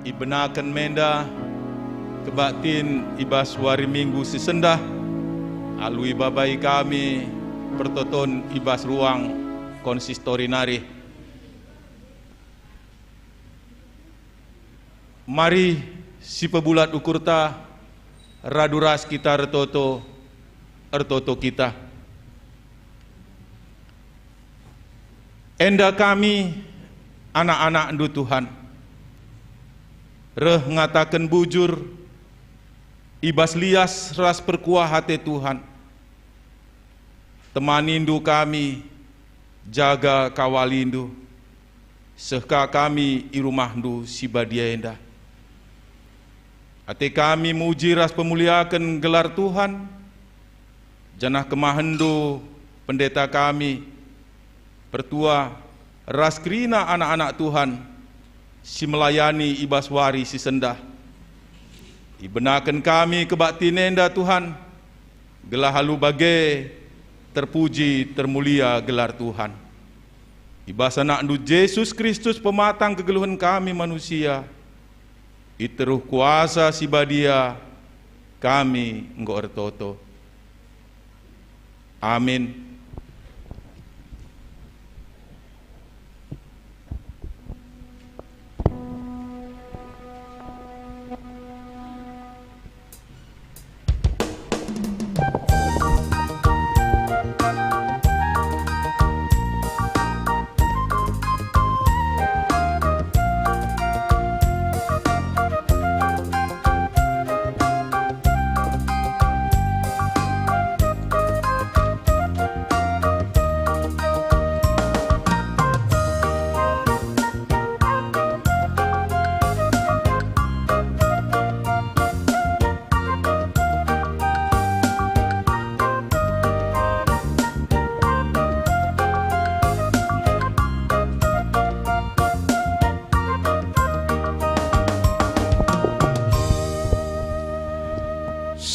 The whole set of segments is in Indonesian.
ibenakan menda kebaktin ibas wari minggu sisendah alui babai kami pertoton ibas ruang konsistori nari. Mari si pebulat ukurta raduras kita ertoto kita. Enda kami anak-anak ndu Tuhan reh ngatakan bujur ibas lias ras perkuah hati Tuhan. Temanindu kami jaga kawalindu sehka kami i rumahdu si badia enda. Hati kami muji ras pemuliakan gelar Tuhan. Janah kemahendu pendeta kami pertua ras kerina anak-anak Tuhan si melayani ibas wari si sendah. Ibenakan kami kebakti nenda Tuhan gelah halu bagai terpuji termulia gelar Tuhan. Ibas anak nu Yesus Kristus pematang kegeluhan kami manusia. Iteruh kuasa si badia kami engko ertoto. Amin.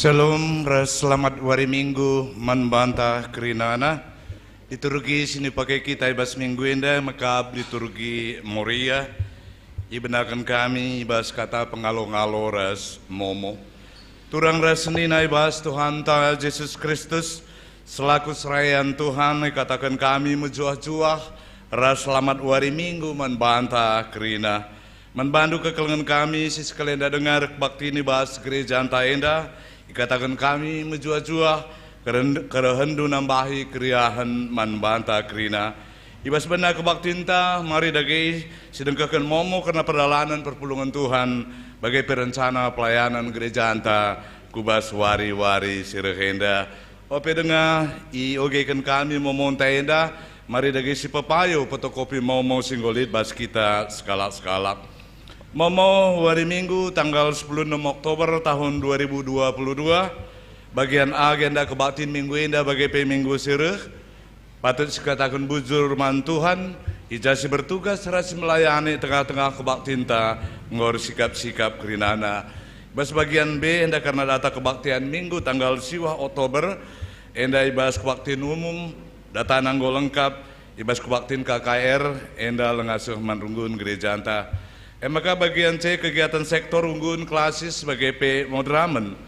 Shalom, selamat hari Minggu manbanta kerinana. Liturgi sini pakai kita ibas minggu indah makab liturgi Moria. Ibenakan kami ibas kata pengalo-ngalo ras momo. Turang ras senina ibas Tuhan ta Yesus Kristus selaku seraian Tuhan katakan kami menjuah-juah ras selamat hari Minggu manbanta kerina. Manbandu kekelengan kami si sekalian dengar bakti ini bahas gereja anta endah. Katakan kami menjuah-juah kerehendu nambahi kriahan manbanta kerina. Ibas benar kebaktinta mari dagi sedengkakan momo karena perjalanan perpulungan Tuhan bagai perencana pelayanan gereja anta kubas wari-wari sirehenda. Ope dengar i ogekan kami momo enda mari dagi si pepayo fotokopi momo singgolit bas kita skala-skala. Momo hari Minggu tanggal 16 Oktober tahun 2022 bagian agenda kebaktian minggu indah bagai minggu sireh patut dikatakan bujur man Tuhan ijasi bertugas serasi melayani tengah-tengah kebaktian ta ngor sikap-sikap kerinana. Bas bagian B indah karena data kebaktian minggu tanggal siwah Oktober indah ibas kebaktian umum data nanggo lengkap ibas kebaktian KKR indah lengasuh manrunggun gereja anta. Maka bagian C kegiatan sektor unggun klasis sebagai P modramen.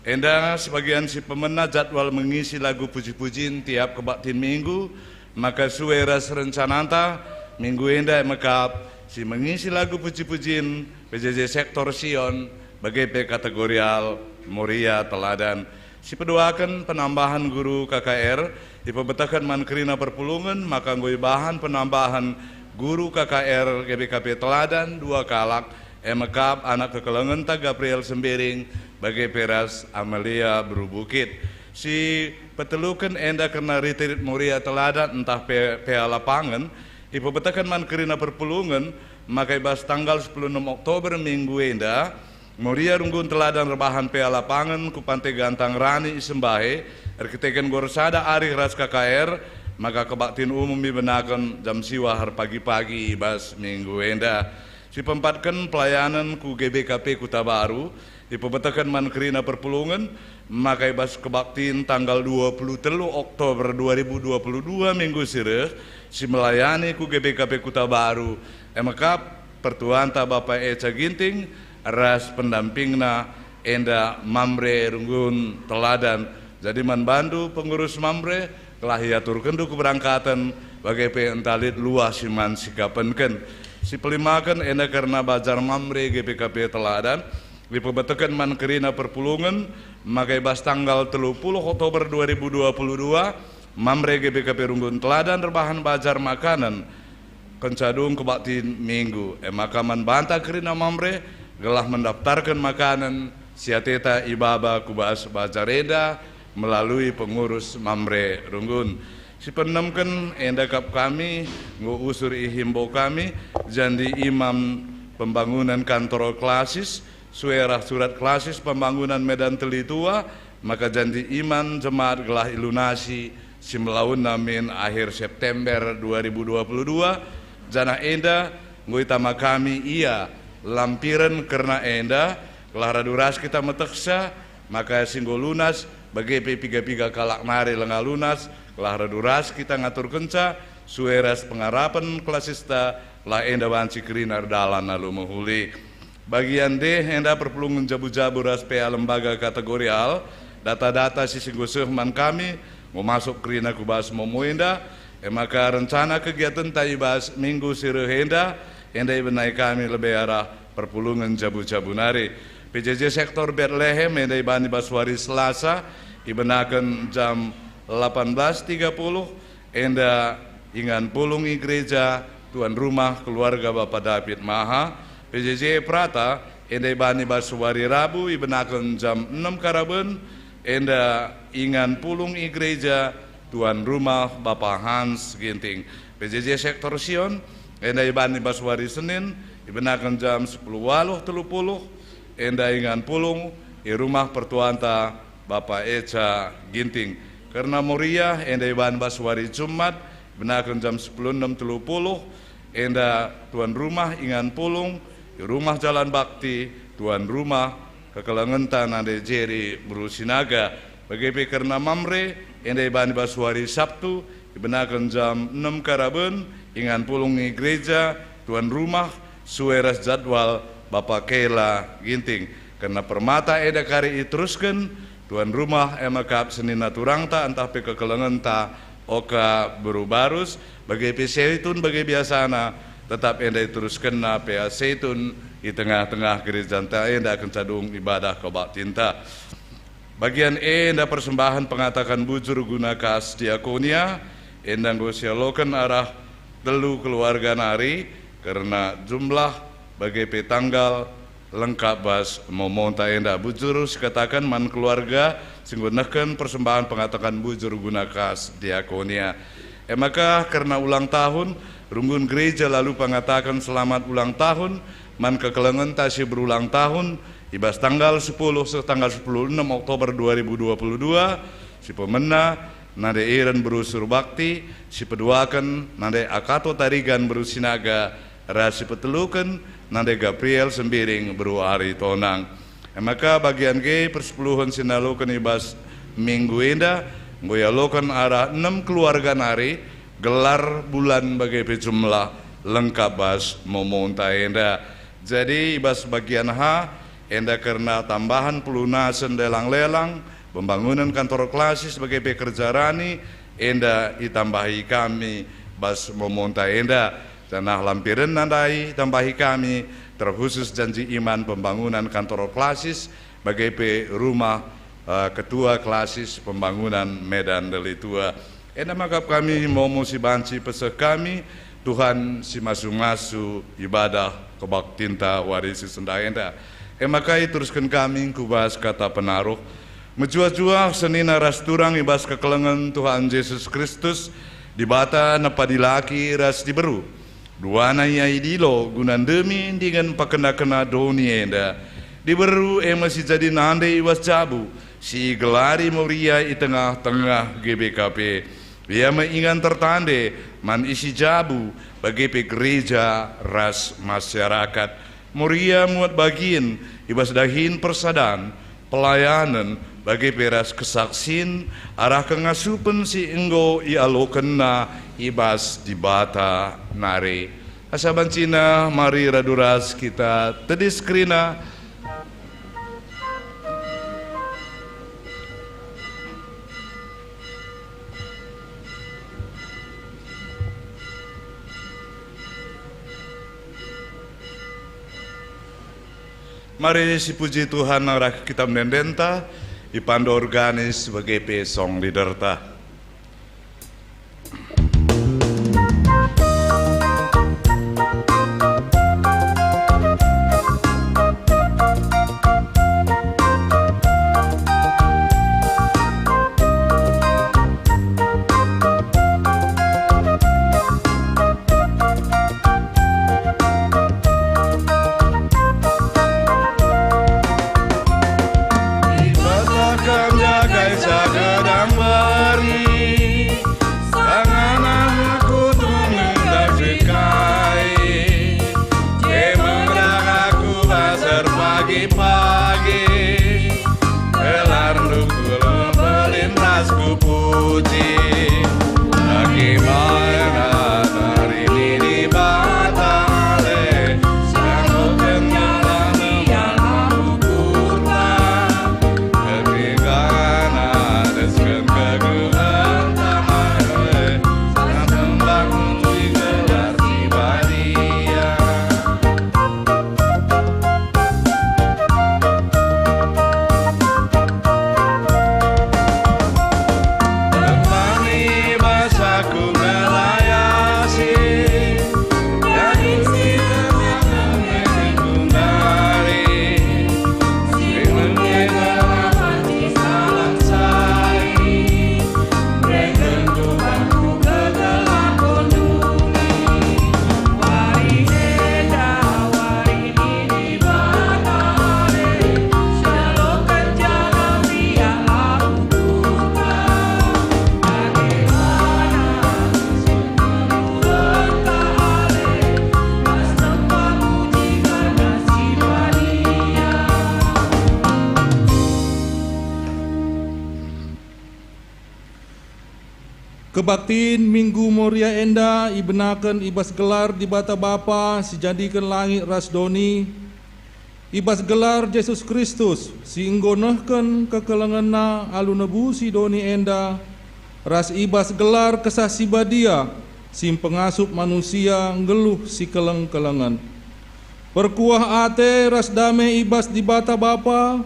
Enda sebagian si pemena jadwal mengisi lagu puji-pujian tiap kebaktian minggu. Maka suweras rencananta minggu enda maka si mengisi lagu puji-pujian PJJ sektor Sion bagai P kategorial Moria teladan. Si pedoakan penambahan guru KKR dipebetakan mankerina perpulungan maka ngoi bahan penambahan guru KKR GBKP teladan 2 kalak emekap anak kekelengan ta Gabriel Sembiring bagai peras Amelia Berubukit. Si petelukan enda kena retreat Moria teladan entah PA lapangan dipebetakan mankerina perpulungan maka ibas tanggal 16 Oktober minggu enda Moria runggun teladan rebahan PA lapangan ku Pantai Gantang Rani Isembahe arkiteken Gorsada Ari Ras KKR maka kebaktian umum dibenakan jam siwahar pagi-pagi bas minggu enda. Si pempatkan pelayanan ku GBKP Kuta Baru dipebetakan mankerina perpulungan maka ibas kebaktian tanggal 23 Oktober 2022 minggu sireh si melayani ku GBKP Kuta Baru maka pertuanta Bapak Eca Ginting, ras pendampingna enda Mamre Runggun Teladan. Jadi manbandu pengurus Mamre telah iaturkan keberangkatan bagai entalit luas siman sikapenken. Si pelimakan enda karena bajar Mamre GPKP Teladan dipebetekan man kerina perpulungan magai bas tanggal 30 Oktober 2022 Mamre GPKP Runggun Teladan rebahan bajar makanan kencadung kebaktin minggu makaman bantah kerina Mamre gelah mendaftarkan makanan siateta ibaba kubas bajareda melalui pengurus Mamre Runggun. Si penemken endakap kami ngu usur ihimbo kami jandi imam pembangunan kantor klasis suara surat klasis pembangunan Medan Telitua maka janji iman jemaat gelah ilunasi simlaun namin akhir September 2022 jana enda nguitama kami iya lampiran karena enda gelah raduras kita meteksa maka singgo lunas bagi piga-piga kalak nari lenga lunas gelah raduras kita ngatur kenca sueras pengarapan klasista lah enda banci krinar dalan lalu menghuli. Bagian D enda perpulungan jabu-jabu ras PA lembaga kategorial data-data sisi man kami mau masuk kerina kubas momoenda maka rencana kegiatan taibas minggu siru enda ibenai kami lebih arah perpulungan jabu-jabu nari PJJ sektor Bethlehem enda ibani baswari Selasa ibenakan jam 18.30 enda ingan pulungi gereja tuan rumah keluarga Bapak David Maha PJJ Prata enda bani baswari Rabu ibenakan jam 6 karaben enda ingan pulung i gereja tuan rumah Bapak Hans Ginting. PJJ sektor Sion enda bani baswari Senin ibenakan jam 10.30 enda ingan pulung i rumah pertuanta Bapak Eca Ginting. Karena Moria enda bani baswari Jumat ibenakan jam 10.30 enda tuan rumah ingan pulung rumah Jalan Bakti tuan rumah kekelengentan ande Jeri Brusinaga bagi karena Mamre ende bani baswari Sabtu ibenakan jam 6 karaben ingan pulungi gereja tuan rumah sueras jadwal Bapak Kela Ginting karena permata eda kari teruskan tuan rumah emakap senina turangta entah pe kekelengenta oka berubarus bagi peseitun bagi biasana tetap enda teruskan na PA Seitun di tengah-tengah gereja enda akan cadung ibadah kebak tinta. Bagian E enda persembahan pengatakan bujur guna kas diakonia enda ngosialokan arah telu keluarga nari karena jumlah bagi petanggal lengkap bas momonta enda bujur sekatakan man keluarga singgunakan persembahan pengatakan bujur guna kas diakonia. Maka karena ulang tahun Runggun gereja lalu mengatakan selamat ulang tahun man kekelengan tasi berulang tahun ibas tanggal 10 tanggal 16 Oktober 2022 si pemena nade iran berusur bakti si peduakan nade akato tarigan berusinaga rasi petelukan nade Gabriel sembiring beruari tonang. Maka bagian G persepuluhan sinalukan ibas minggu enda ngoyalokan arah 6 keluarga nari gelar bulan bagi jumlah lengkap bas momonta enda. Jadi ibas bagian H enda karena tambahan pelunasan lelang-lelang pembangunan kantor klasis sebagai pekerja rani enda ditambahi kami bas momonta enda tanah lampiran nandai tambahi kami terkhusus janji iman pembangunan kantor klasis bagi rumah ketua klasis pembangunan Medan Telitua. Enda makap kami mau si banci pesek kami Tuhan si masu-masu ibadah kebak tinta warisi senda enda. Makai teruskan kami kubas kata penaruh menjua-jua senina ras turang ibas kekelengan Tuhan Yesus Kristus dibata napadilaki ras diberu duana yai dilo gunan demi dengan pakena-kena doni enda diberu masih jadi nande ibas cabu si gelari Moria di tengah-tengah GBKP. Ia mengingat tertande man isi jabu bagi gereja ras masyarakat. Moria muat bagian ibas dahin persadan pelayanan bagi peras kesaksin arah kengasupen si enggo ialokena ibas dibata nare. Asaban Cina, mari raduras kita tedis krina. Mari si puji Tuhan arah kita mendenta, ipandu organis sebagai pesong liderta. Kebaktiin Minggu Moria Enda ibenakan ibas gelar di bata Bapa si jadikan langit rasdoni ibas gelar Yesus Kristus si inggonehken kekelenganna alu nebusi doni enda ras ibas gelar kesah si badia sim pengasup manusia ngeluh si keleng-kelengan perkuah ate ras dame ibas di bata Bapa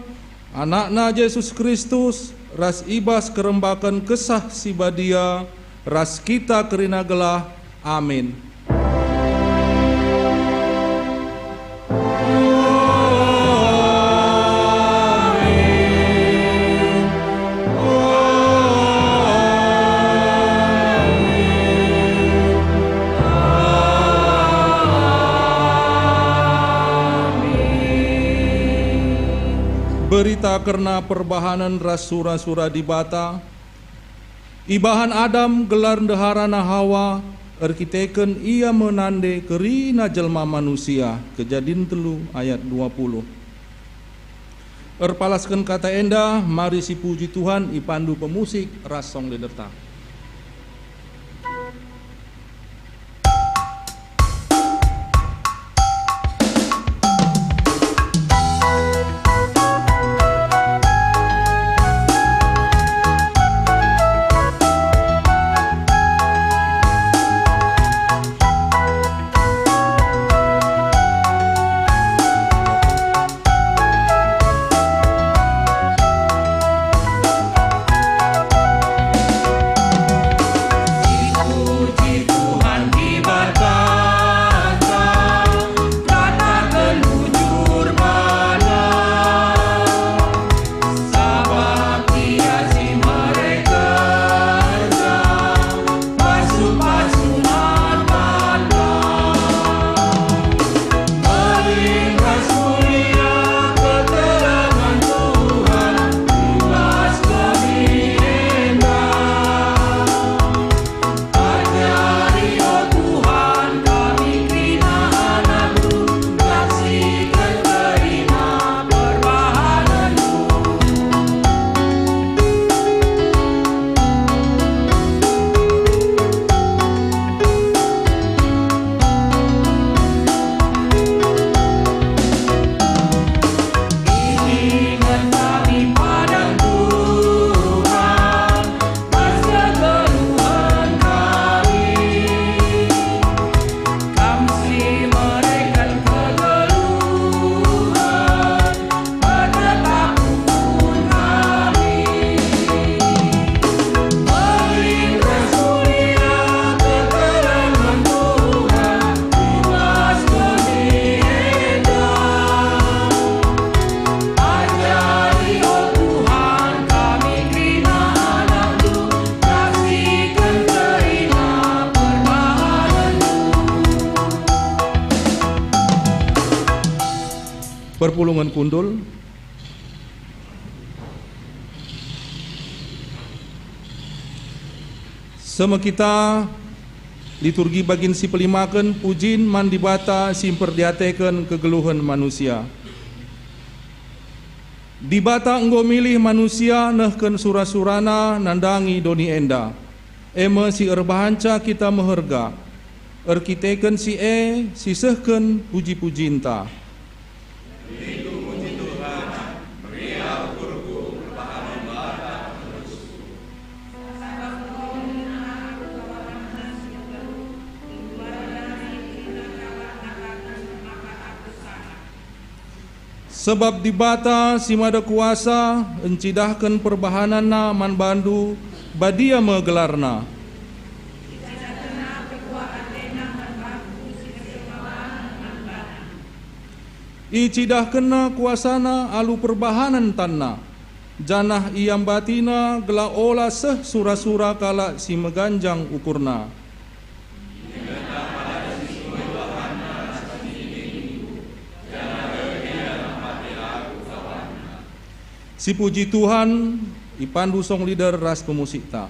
anakna Yesus Kristus ras ibas kerembakan kesah si badia ras kita kerina gelah. Amin. Berita karena perbahanan ras sura-sura di bata ibahan Adam gelar deharana Hawa arkiteken ia menande kerina jelma manusia Kejadian 3 ayat 20 erpalaskan kata enda mari si puji Tuhan ipandu pemusik ras song liderta. Perpulungan kundul. Sama kita liturgi bagin si pelimakan pujin mandibata simperdiateken kegeluhan manusia. Dibata enggo milih manusia nehken sura-surana nandangi doni enda. Ema si erbahanca kita meherga. Erkiteken si si sehken puji-pujinta. Sebab dibata si mada kuasa encidahkan perbahanana man bandu badia megelarna. Icidahkenna kuasana alu perbahanan tanna. Janah iam batina gela ola seh sura-sura kala si meganjang ukurna. Si puji Tuhan, ipandu song leader ras pemusikta.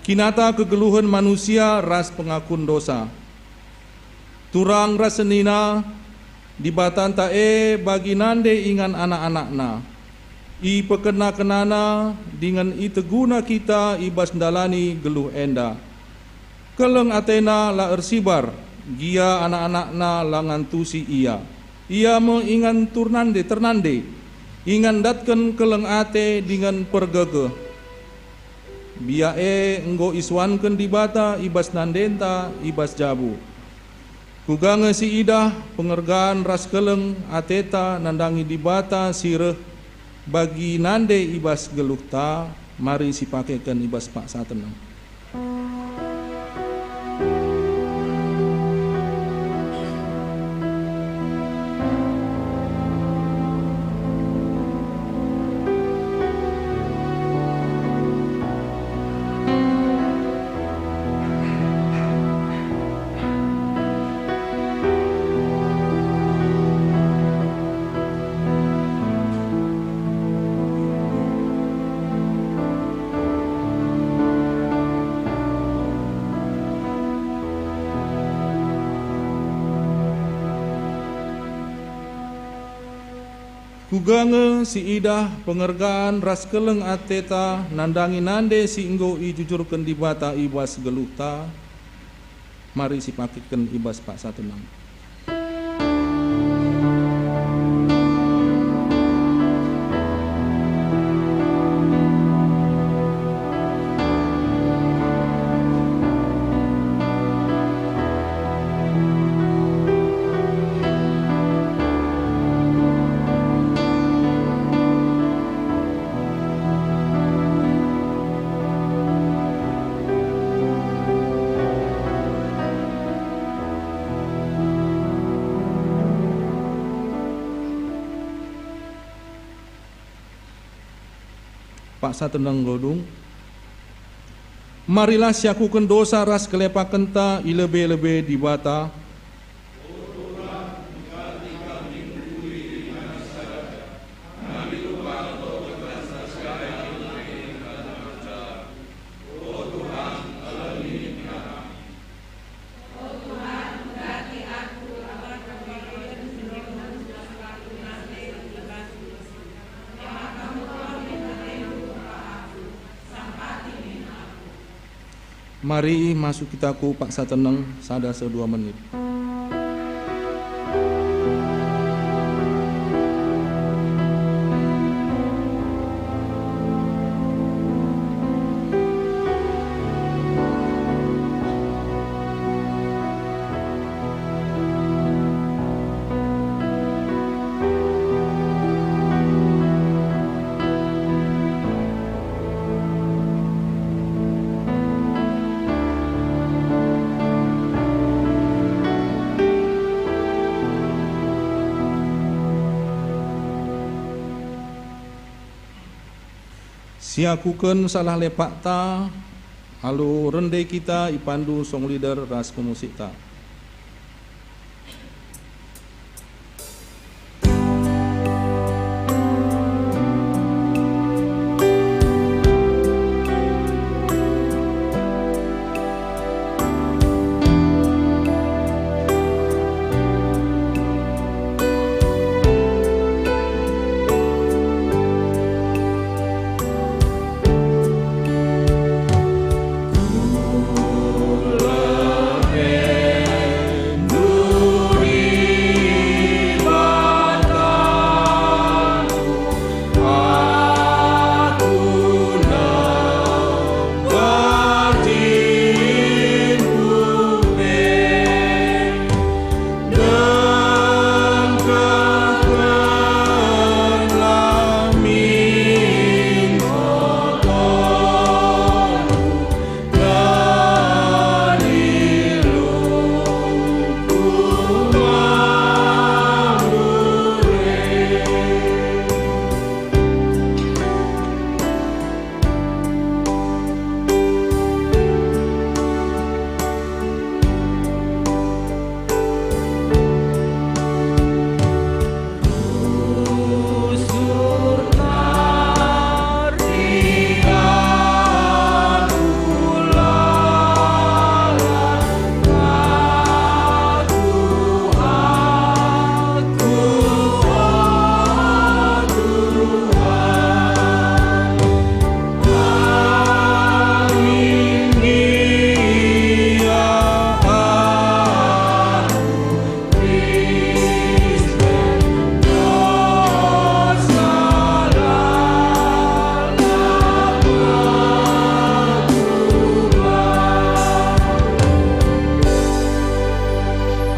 Kinata kegeluhan manusia ras pengakun dosa. Turang rasenina dibatan tae bagi nande ingan anak-anakna. I pekena-kenana dengan i teguna kita ibas dalani geluh enda. Keleng Athena la ersibar, gia anak-anakna langan tusi ia. Ia mengingan ternande, ingan datken keleng ate dengan pergege. Biae enggo iswanken dibata ibas nandenta ibas jabu. Kugange si idah pengergaan ras keleng ateta nandangi dibata sireh bagi nande ibas gelukta, mari si pakaikan ibas pak satenang. Kugange si idah pengergaan ras keleng ateta nandangi nande si inggo i jujurkan di bata ibas gelukta, mari si pakitkan ibas pak satenang. Pak satenang godung, marilah siakukan dosa ras kelepak kenta ilebe-lebe di bata. Mari masuk kita ku pak satenang sada 2 menit. Siakuken salah lepak ta, alu rendai kita ipandu song leader ras pemusik ta.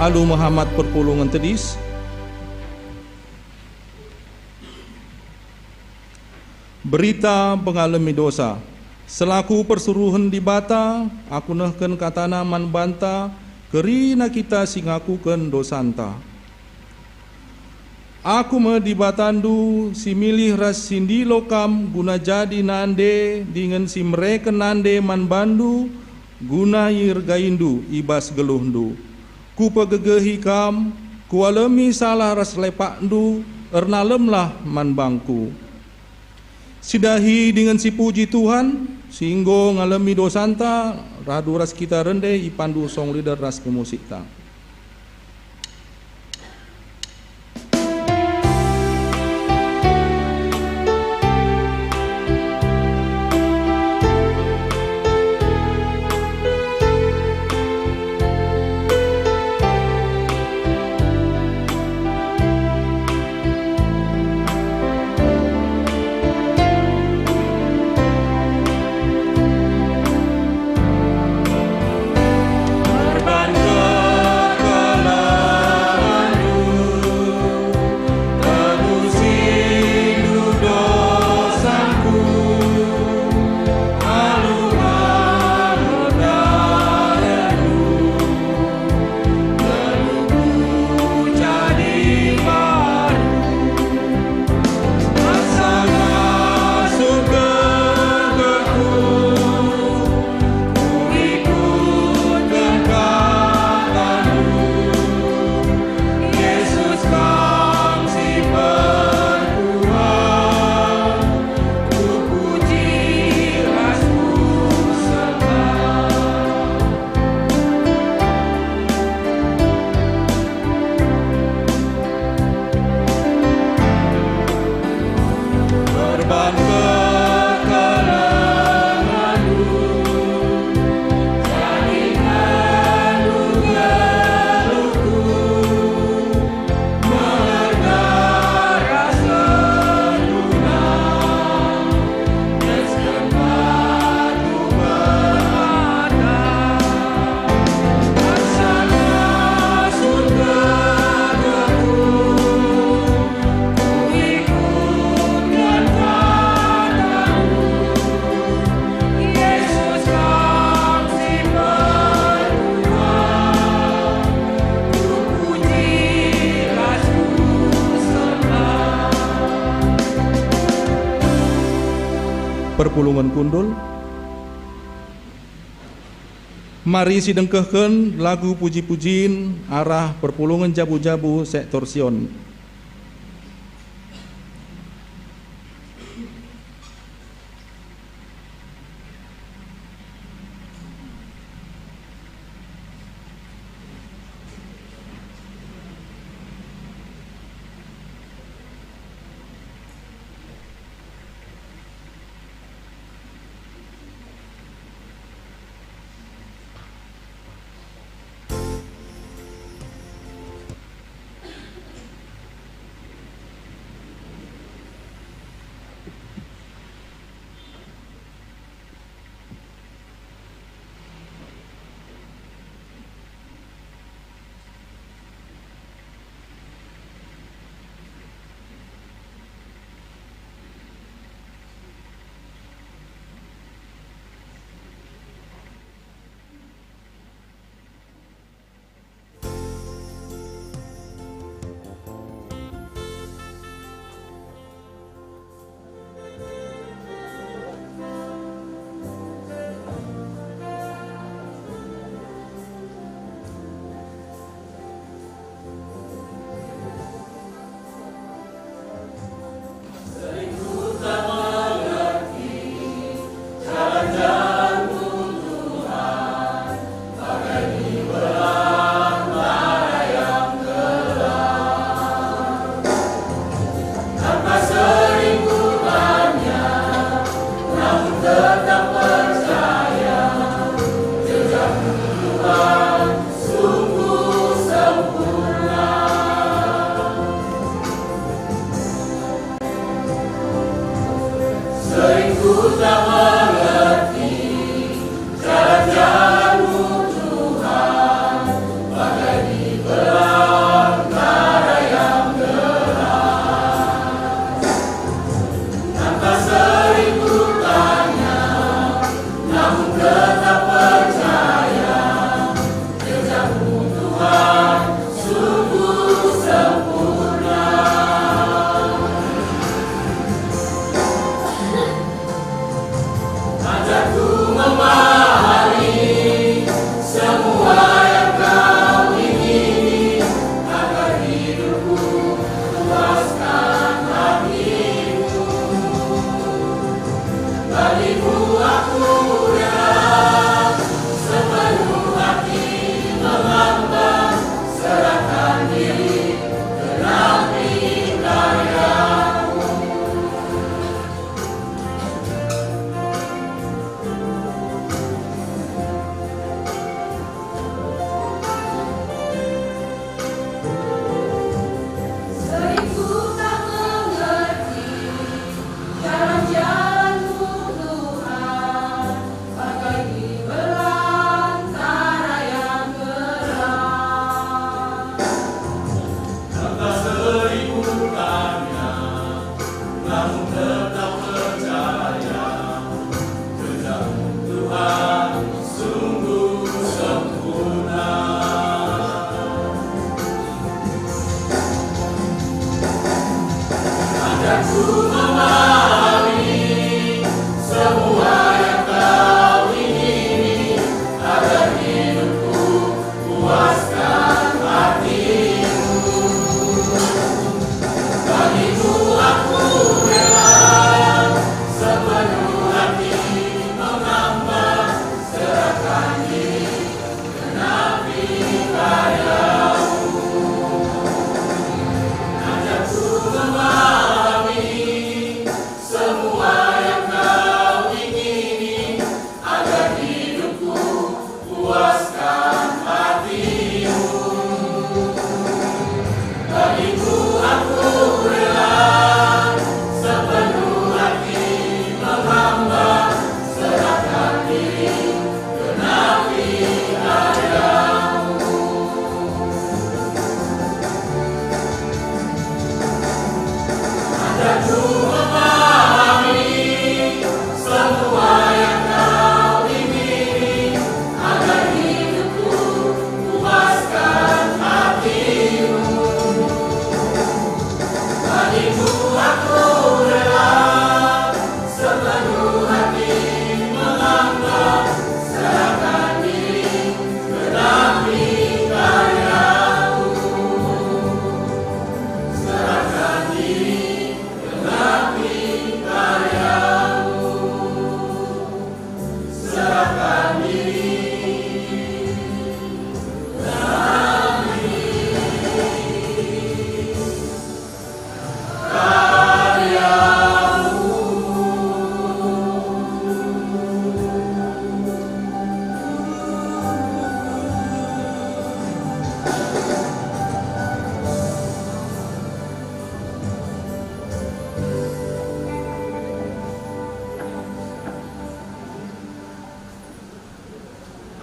Alu Muhammad perpulungan tedis. Berita pengalami dosa. Selaku persuruhan di bata, aku nehken katana man banta, kerina kita singakuken dosanta. Aku me di batandu, si milih ras sindi lokam, guna jadi nande, dengan si mereka nande man bandu, guna yir gaindu, ibas geluhndu. Ku pegegehi kam, ku alami salah ras lepakndu, ernalemlah man bangku. Sidahi dengan si puji Tuhan, singgo ngalami dosanta, radu ras kita rende, ipandu song leader ras pemusikta. Perpulungan kundul. Mari sidengkehkeun lagu puji-pujiin arah perpulungan jabu-jabu sektor Sion.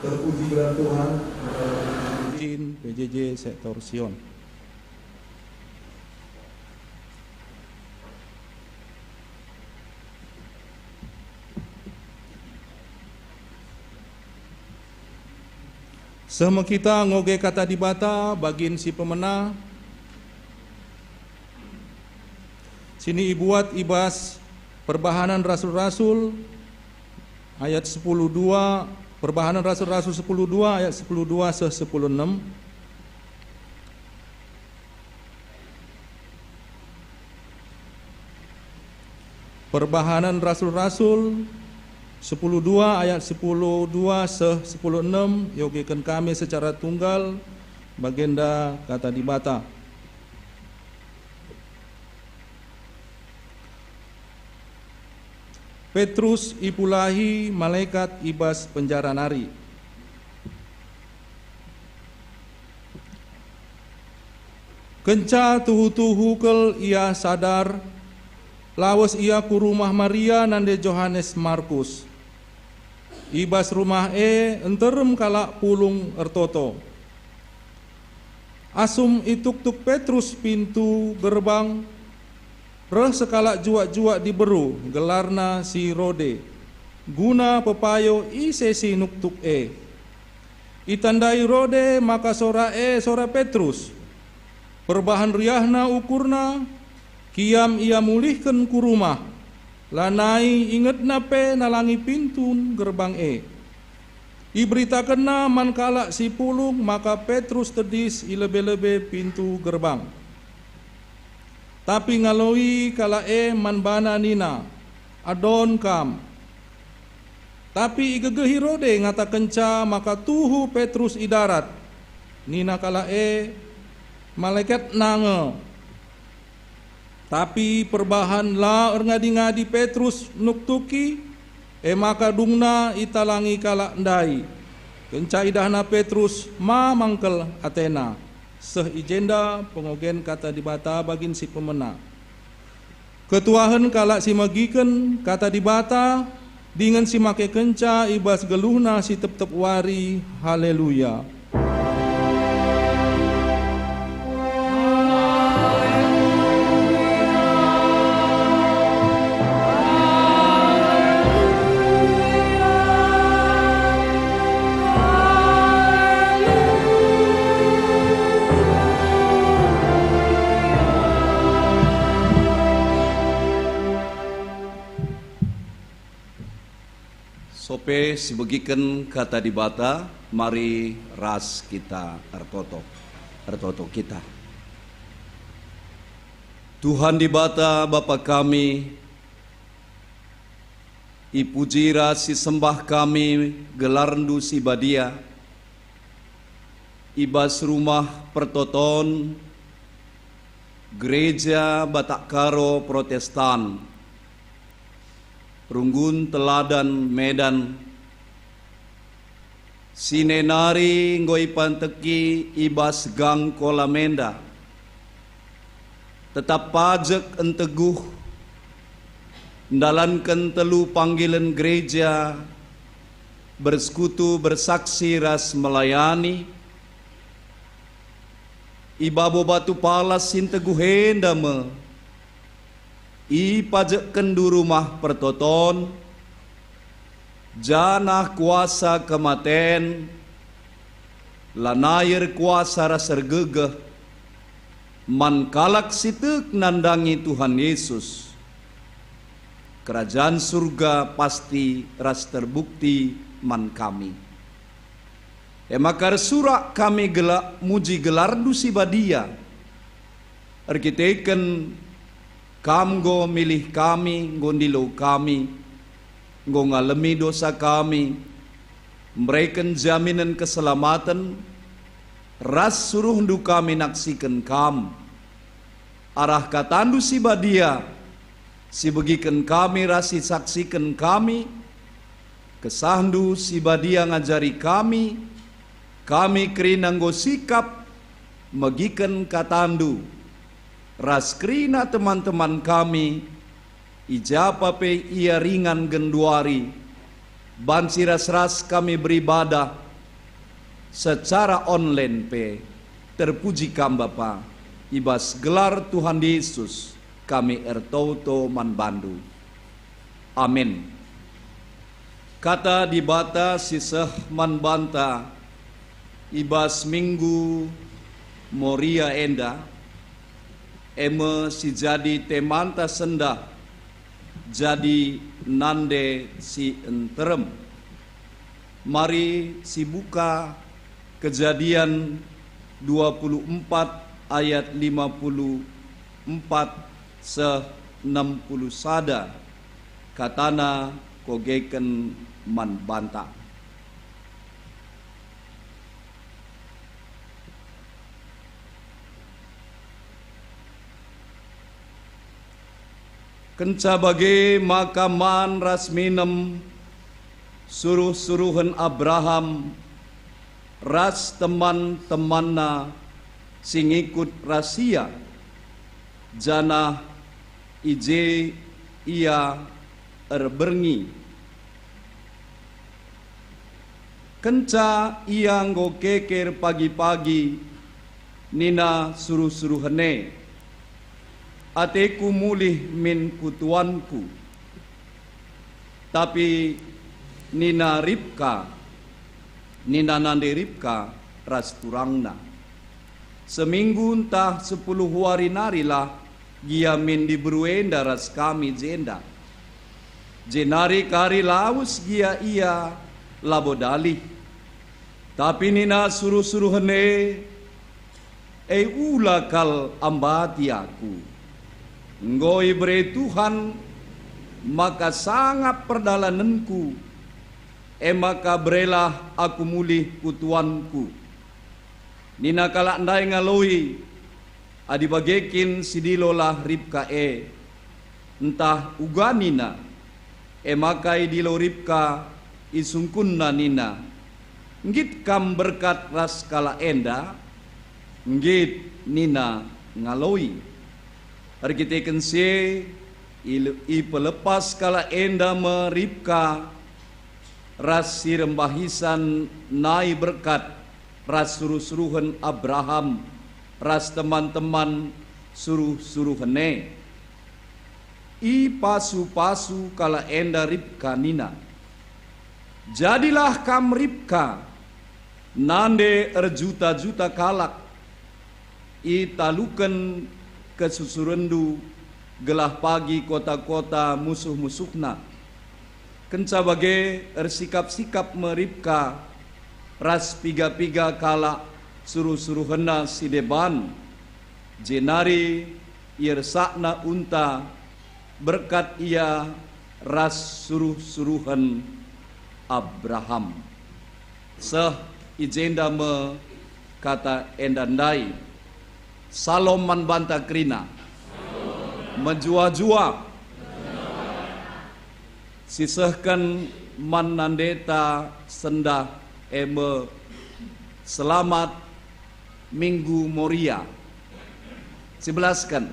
Terpuji gelar Tuhan, izin PJJ Sektor Sion. Sama kita ngoge kata dibata bagin si pemena. Sini ibuat ibas perbahanan rasul-rasul ayat 10:2, perbahanan rasul-rasul 10:2 ayat 10:2 se 10:6. Perbahanan rasul-rasul 10:2 ayat 10:2 se 10:6 yogikan kami secara tunggal bagenda kata dibata. Petrus ipulahi malaikat ibas penjara nari. Kenca tuhu-tuhu kel ia sadar lawas ia ku rumah Maria nande Johannes Markus. Ibas rumah enterem kalak pulung ertoto. Asum ituk-tuk Petrus pintu gerbang. Reh sekalak juak-juak diberu gelarna si Rode. Guna pepayo isesi nuktuk Itandai Rode maka sora sora Petrus. Perbahan riahna ukurna. Kiam ia mulihkan ku rumah. Lanai inget nape nalangi pintun gerbang Iberitakan na man kalak si pulung maka Petrus tedis ilebe-lebe pintu gerbang. Tapi ngaloi kala man bana nina adon kam. Tapi igegehi Rode ngata kenca maka tuhu Petrus idarat. Nina kala malaikat nange. Tapi perbahan la ngadi-ngadi Petrus nuktuki maka dungna italangi kala ndai. Kenca idahna Petrus ma mangkel Athena. Seh ijenda pengogen kata dibata bagin si pemena. Ketuahan kala si magiken kata dibata dengan si make kenca ibas geluhna si tep-tep wari. Haleluya. Sope sibegiken kata dibata, mari ras kita ertoto kita. Tuhan dibata Bapa kami, ipuji rasi sembah kami gelarndu si badia, ibas rumah pertoton, gereja Batak Karo Protestan, Runggun Teladan Medan, sinenari ngoi panteki ibas gang Kolamenda, tetap pajak enteguh, ndalankan telu panggilan gereja, bersekutu bersaksi ras melayani, ibabo batu palas sinteguh hendame, I pajak kendu rumah pertoton, janah kuasa kematen, lanair kuasa rasar gegeh, man kalak sitek nandangi Tuhan Yesus. Kerajaan surga pasti ras terbukti man kami. Emakar surak kami gelak muji gelar dusi badia. Arkiteken Kam go milih kami, gondilo kami, go ngalami dosa kami, memberikan jaminan keselamatan, ras suruh ndu kami naksikan kam, arah katandu si badia, si begikan kami rasi saksikan kami, kesahdu si badia ngajari kami kerinang go sikap, megikan katandu, raskrina teman-teman kami, ijapa pe ia ringan genduari, bansi ras-ras kami beribadah, secara online pe terpuji kam Bapa ibas gelar Tuhan Yesus kami ertauto manbandu. Amin. Kata dibata sisah manbanta ibas minggu Moria enda eme si jadi temanta sendah jadi nande si enterem. Mari si buka Kejadian 24 ayat 54 60 sada katana kogeken manbanta. Kenca bage makaman rasminem suruh-suruhan Abraham ras teman-temanna sing ikut rahasia jana ije ia erbengi kenca ia nggokeker pagi-pagi nina suruh-suruhane ateku mulih min kutuanku tapi nina Ribka nina nande Ribka ras turangna seminggu entah 10 hari narilah gia min dibruenda ras kami jenda jenari kari laus gia ia labodali tapi nina suruh-suruhane ula kal ambati aku ngoi bre Tuhan maka sangat perdalananku maka brelah aku mulih kutuanku nina kalak ndai ngaloi adi bagekin sidilolah Ribka entah uganina maka idilo Ribka isungkunna nina ngit kam berkat ras kala enda ngit nina ngaloi arkiteken se i pelepas kala enda meribka ras sirembahisan nai berkat ras suruh-suruhan Abraham ras teman-teman suruh-suruhane i pasu-pasu kala enda Ribka nina jadilah kam Ribka nande erjuta-juta kalak i talukan kesusurendu gelah pagi kota-kota musuh-musuhna kenca bage ersikap-sikap meribka ras piga-piga kala suruh-suruhena si deban jenari irsakna unta berkat ia ras suruh-suruhan Abraham seh ijenda me kata endandai salom manbanta krina menjua-jua sisahkan manandeta sendah eme selamat Minggu Moria 11 kan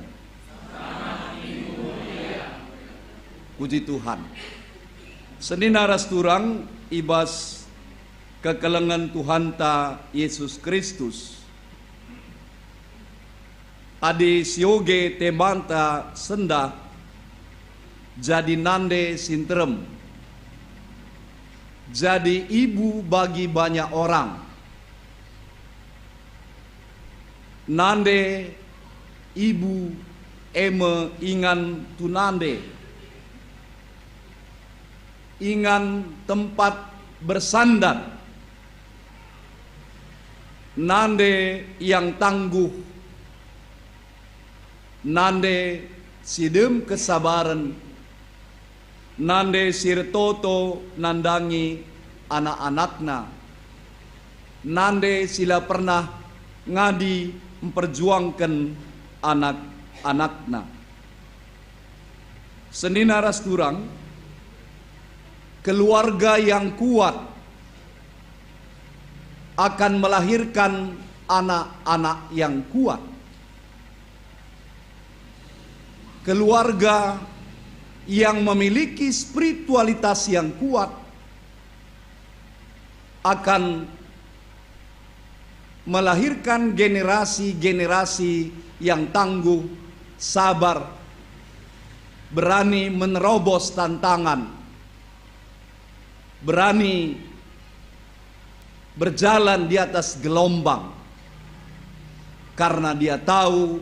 puji Tuhan senina ras turang ibas kekelengan Tuhan ta Yesus Kristus adi sioge tebanta sendah jadi nande sinterem jadi ibu bagi banyak orang nande ibu eme ingan tunande ingan tempat bersandar nande yang tangguh nande sidem kesabaran nande sirtoto nandangi anak-anakna nande sila pernah ngadi memperjuangkan anak-anakna senina ras turang keluarga yang kuat akan melahirkan anak-anak yang kuat keluarga yang memiliki spiritualitas yang kuat akan melahirkan generasi-generasi yang tangguh, sabar, berani menerobos tantangan, berani berjalan di atas gelombang, karena dia tahu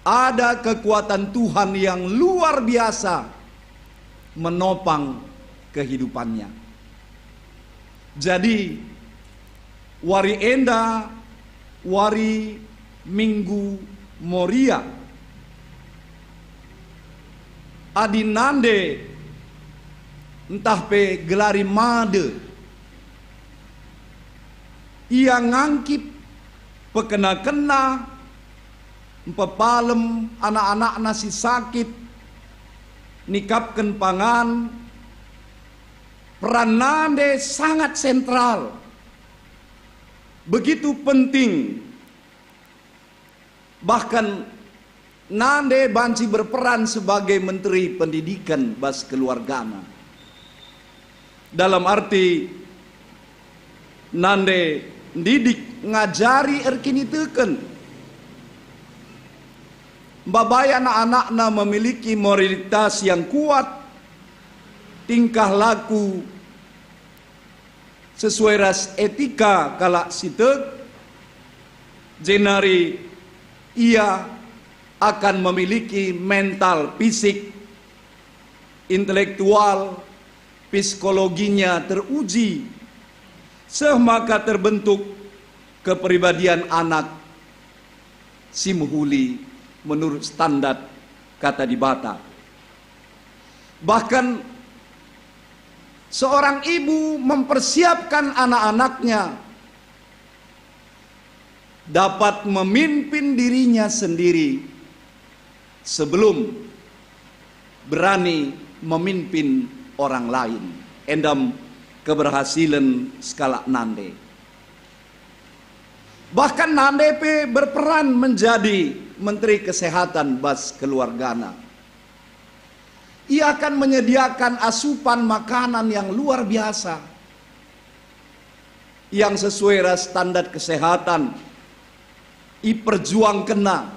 ada kekuatan Tuhan yang luar biasa menopang kehidupannya. Jadi Wari Enda, Wari Minggu Moria, adinande entah pe gelari made, ia ngangkip pekena-kena pepalem anak-anak nasi sakit, nikapkan pangan, peran nande sangat sentral, begitu penting. Bahkan nande banci berperan sebagai Menteri Pendidikan bas keluargana. Dalam arti nande didik ngajari erkini teken babaya anak-anakna memiliki moralitas yang kuat, tingkah laku sesuai ras etika kalak sitek, jenari ia akan memiliki mental, fisik, intelektual, psikologinya teruji, semaka terbentuk kepribadian anak simhuli menurut standar kata di Batak. Bahkan seorang ibu mempersiapkan anak-anaknya dapat memimpin dirinya sendiri sebelum berani memimpin orang lain. Endam keberhasilan skala nande. Bahkan nande pe berperan menjadi Menteri Kesehatan bas keluargana. Ia akan menyediakan asupan makanan yang luar biasa, yang sesuai standar kesehatan. I perjuang kena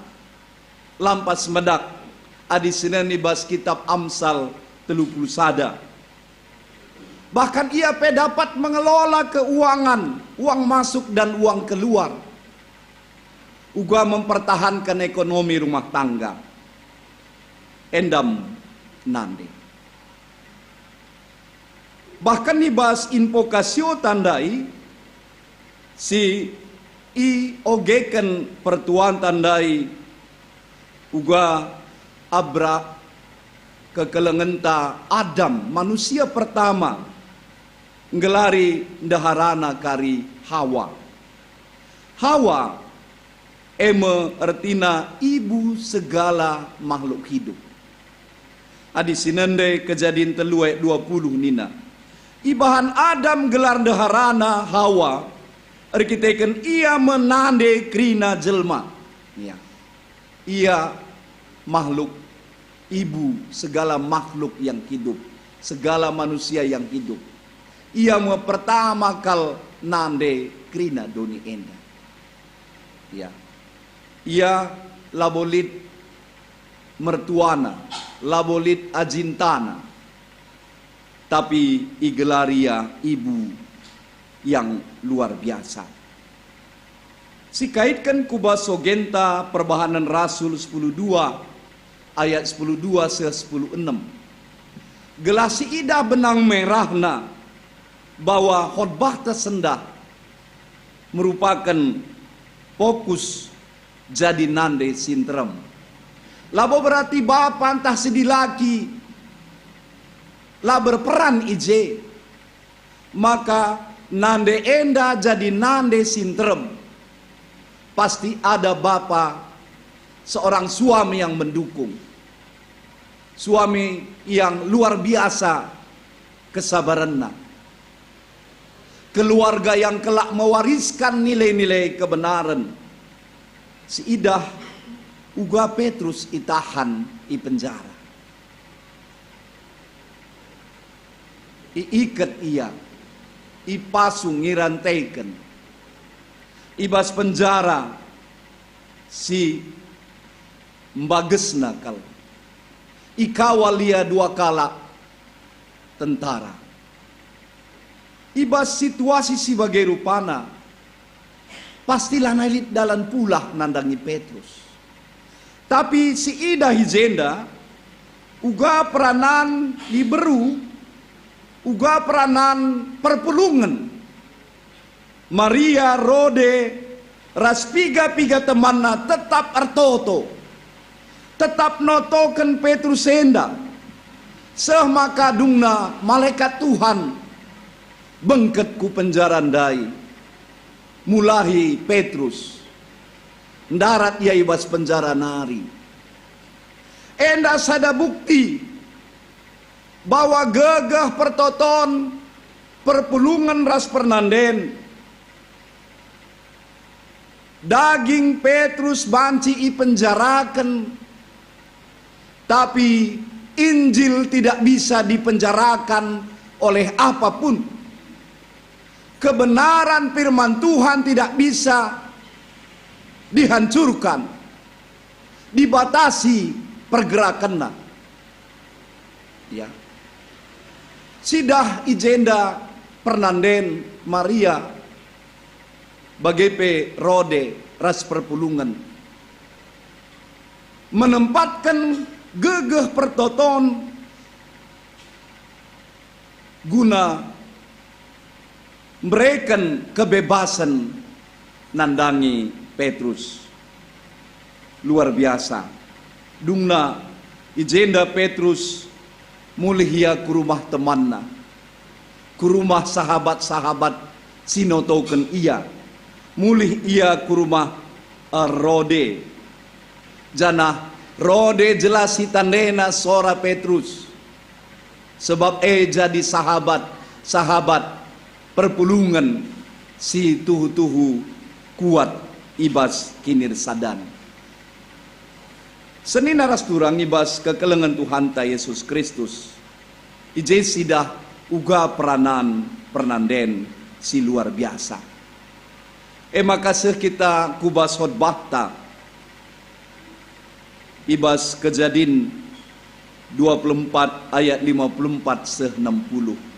lampas medak adi seneni bas kitab Amsal 30 sada. Bahkan ia dapat mengelola keuangan, uang masuk dan uang keluar, uga mempertahankan ekonomi rumah tangga. Endam nande. Bahkan dibahas invokasio tandai si i ogeken pertuan tandai uga abra kekelengenta Adam, manusia pertama ngelari daharana kari Hawa. Hawa eme artina ibu segala makhluk hidup. Adi sinende kejadian telue 20 nina. Ibahan Adam gelar daharana Hawa, arkiteken ia menande krina jelma. Ya. Ia makhluk ibu segala makhluk yang hidup, segala manusia yang hidup. Ia pertama kal nande krina doni enda. Ya. Ia labolit mertuana, labolit ajintana, tapi igelaria ibu yang luar biasa. Sikaitkan kubaso genta perbahanan Rasul 10.2 ayat 10.2 se 10.6. Gelasi ida benang merahna bahwa khotbah tersendah merupakan fokus jadi nande sintram. Labo berarti bapa entah sedih laki lah berperan ije, maka nande enda jadi nande sintram. Pasti ada bapa, seorang suami yang mendukung, suami yang luar biasa kesabarannya, keluarga yang kelak mewariskan nilai-nilai kebenaran. Si idah uga Petrus itahan i penjara, iikat ia, ipasung ngirantaikan. ibas penjara si mbagesna kal ikawalia 2 kala tentara. Ibas situasi si bagai rupana pastilah nailit dalam pula nandangi Petrus. Tapi si ida hijenda uga peranan liberu, uga peranan perpulungan. Maria Rode ras piga temanna tetap artoto, tetap notoken Petrus enda. Seh maka dungna malaikat Tuhan bengket ku penjaran dai. Mulahi Petrus darat ia ibas penjara nari. Enda sada bukti bahwa gegah pertoton perpulungan ras pernanden daging Petrus banci i penjarakan, tapi Injil tidak bisa dipenjarakan oleh apapun. Kebenaran firman Tuhan tidak bisa dihancurkan, dibatasi pergerakannya. Ya. Sidah ijenda pernanden Maria bagai Rode ras perpulungan menempatkan gegeh pertoton guna memberikan kebebasan nandangi Petrus. Luar biasa. Dungna ijenda Petrus mulih ia ke rumah temanna, ke rumah sahabat-sahabat sinotoken ia. Mulih ia ke rumah Rode. Jana Rode jelas hitandena sora Petrus. Sebab jadi sahabat perpulungan si tuhu-tuhu kuat ibas kinir sadan. Seni naras turang ibas kekelengan Tuhan ta Yesus Kristus. Ije sidah uga peranan pernanden si luar biasa. Maka kita kubas khotbah ta ibas Kejadian 24 ayat 54 seh 60.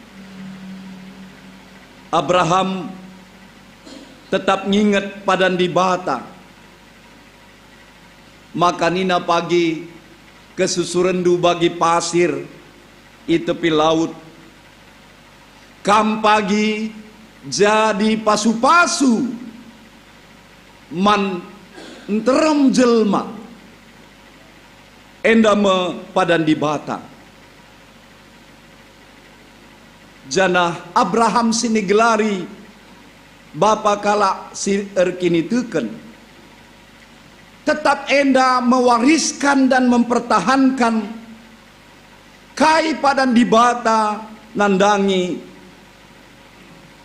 Abraham tetap nginget padan di bata. Maka nina pagi kesusurendu bagi pasir i tepi laut. Kam pagi jadi pasu-pasu man enterem jelma. Enda me padan di bata. Jana Abraham sini gelari bapa kala si erkini teken. Tetap enda mewariskan dan mempertahankan kai padan di bata nandangi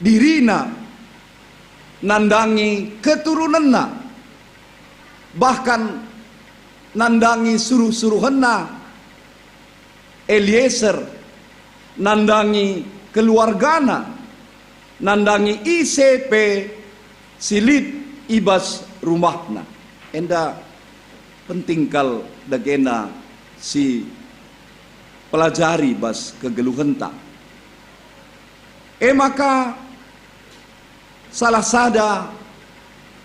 dirina, nandangi keturunanna, bahkan nandangi suruh-suruhanna Eliezer, nandangi keluargana, nandangi ICP silit ibas rumahna. Enda pentingkal dagena si pelajari bas kegeluhenta. Maka salah sada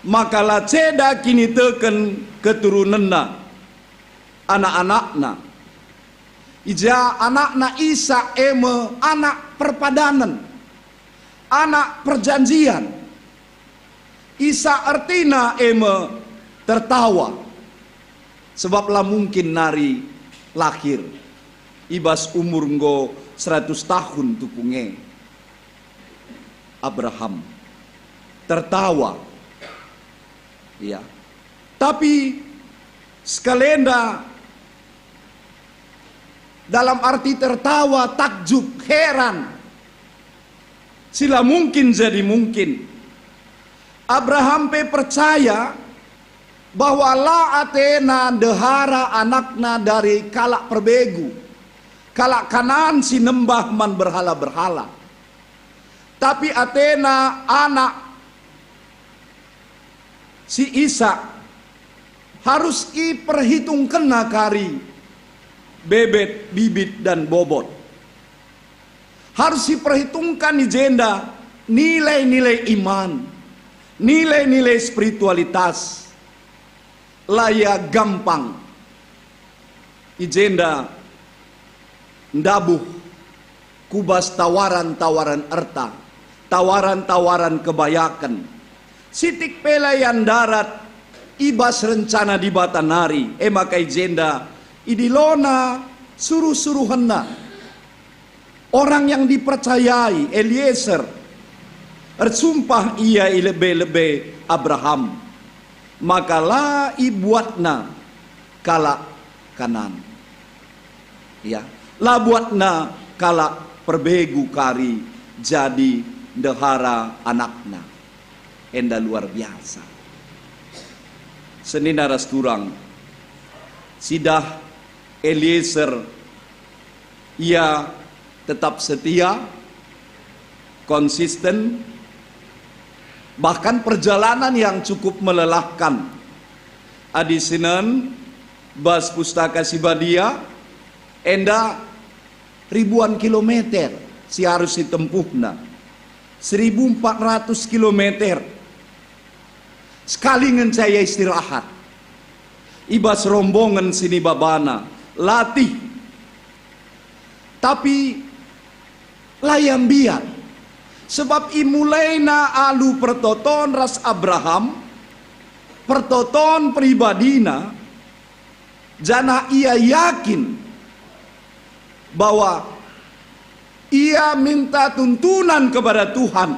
makalah ceda kini teken keturunanna anak-anakna. Ija anakna Isa anak perpadanan, anak perjanjian. Isa artina tertawa, sebablah mungkin nari lahir ibas umur nggo 100 tahun tupunge. Abraham tertawa, ya. Tapi skalenda dalam arti tertawa, takjub, heran, sila mungkin jadi mungkin. Abraham percaya bahwa la Atena dehara anakna dari kalak perbegu, kalak kanan si nembah man berhala-berhala. Tapi Atena anak si Isa harus diperhitungkan kari bebet, bibit, dan bobot. Harus diperhitungkan jenda nilai-nilai iman, nilai-nilai spiritualitas. Layak gampang ijenda ndabuh kubas tawaran-tawaran erta, tawaran-tawaran kebayakan. Sitik pelayan darat ibas rencana di batanari maka ijenda idilona suruh-suruhanna. Orang yang dipercayai Eliezer bersumpah ia lebih-lebih Abraham, makalah ibuatna kala kanan, ya, lah buatna kala perbegu kari jadi dehara anakna. Enda luar biasa. Senina rasturang sidah Eliezer ia tetap setia, konsisten, bahkan perjalanan yang cukup melelahkan. Adi Sinen bas pustaka Sibadia enda ribuan kilometer si harus ditempuhna, 1.400 kilometer. Sekali ngencaya istirahat, ibas rombongan sini babana latih, tapi layam biar sebab imulaina alu pertoton ras Abraham, pertoton pribadina, jana ia yakin bahwa ia minta tuntunan kepada Tuhan,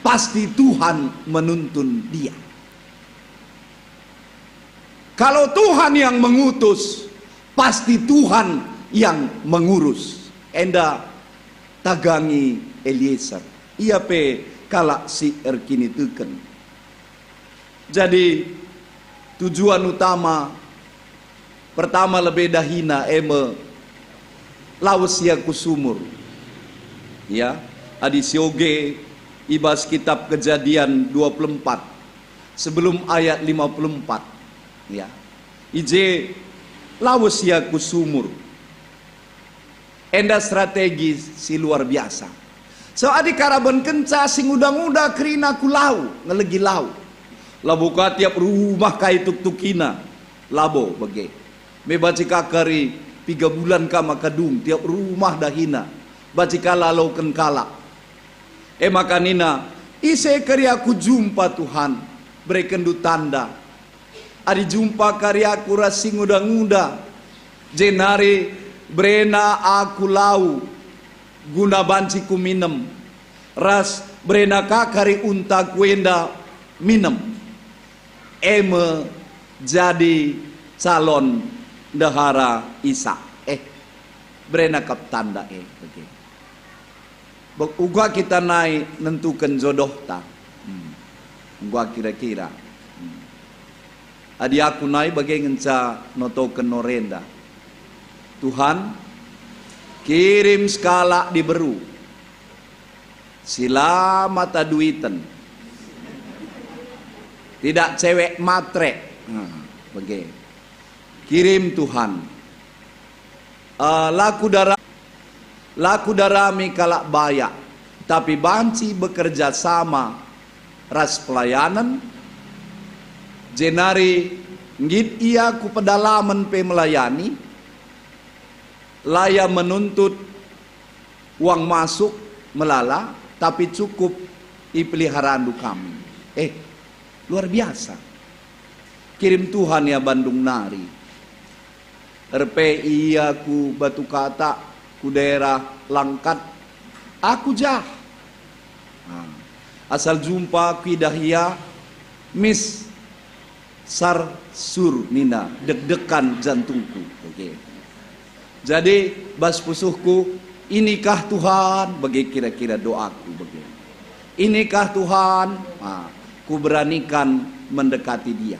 pasti Tuhan menuntun dia. Kalau Tuhan yang mengutus, pasti Tuhan yang mengurus. Enda tagangi Eliezer, ia pe kalak si erkini teken. Jadi tujuan utama pertama lebih dahina lawas ya kusumur, ya, adi sioge ibas kitab Kejadian 24 sebelum ayat 54, ya, ije lawas ya kusumur. Enda strategi si luar biasa. So adi karaban kenca sing udang-uda kerina kulau ngelegi lau. Labuka tiap rumah kai tuk-tukina labo bage. Mebaci kakari 3 bulan kama kadung tiap rumah dahina. Baci kala lauken kala. Maka nina ise karyaku jumpa Tuhan berekendu tanda. Adi jumpa karyaku rasing uda-nguda jenari brena aku lau guna banci ku minem ras brena kakari unta kuenda minem jadi calon dahara Isa brena kap tanda okay. Uga kita naik nentukan jodoh ta, gua kira-kira adi aku naik bagai ngenca notoken norenda. Tuhan kirim skala di beru sila mata duiten, tidak cewek matre, bagai kirim Tuhan laku darami kalak bayak, tapi banci bekerja sama ras pelayanan jenari ngit ia ku pedalaman pe melayani laya menuntut uang masuk melala, tapi cukup ipeliharaan kami. Luar biasa. Kirim Tuhan ya Bandung Nari. RPI aku batu kata ku daerah Langkat aku jah. Asal jumpa kidahia Miss Sar Sur Nina deg-degan jantungku. Oke. Jadi bas pusuhku, inikah Tuhan? Bagi kira-kira doaku bagi. Inikah Tuhan? Ku beranikan mendekati dia.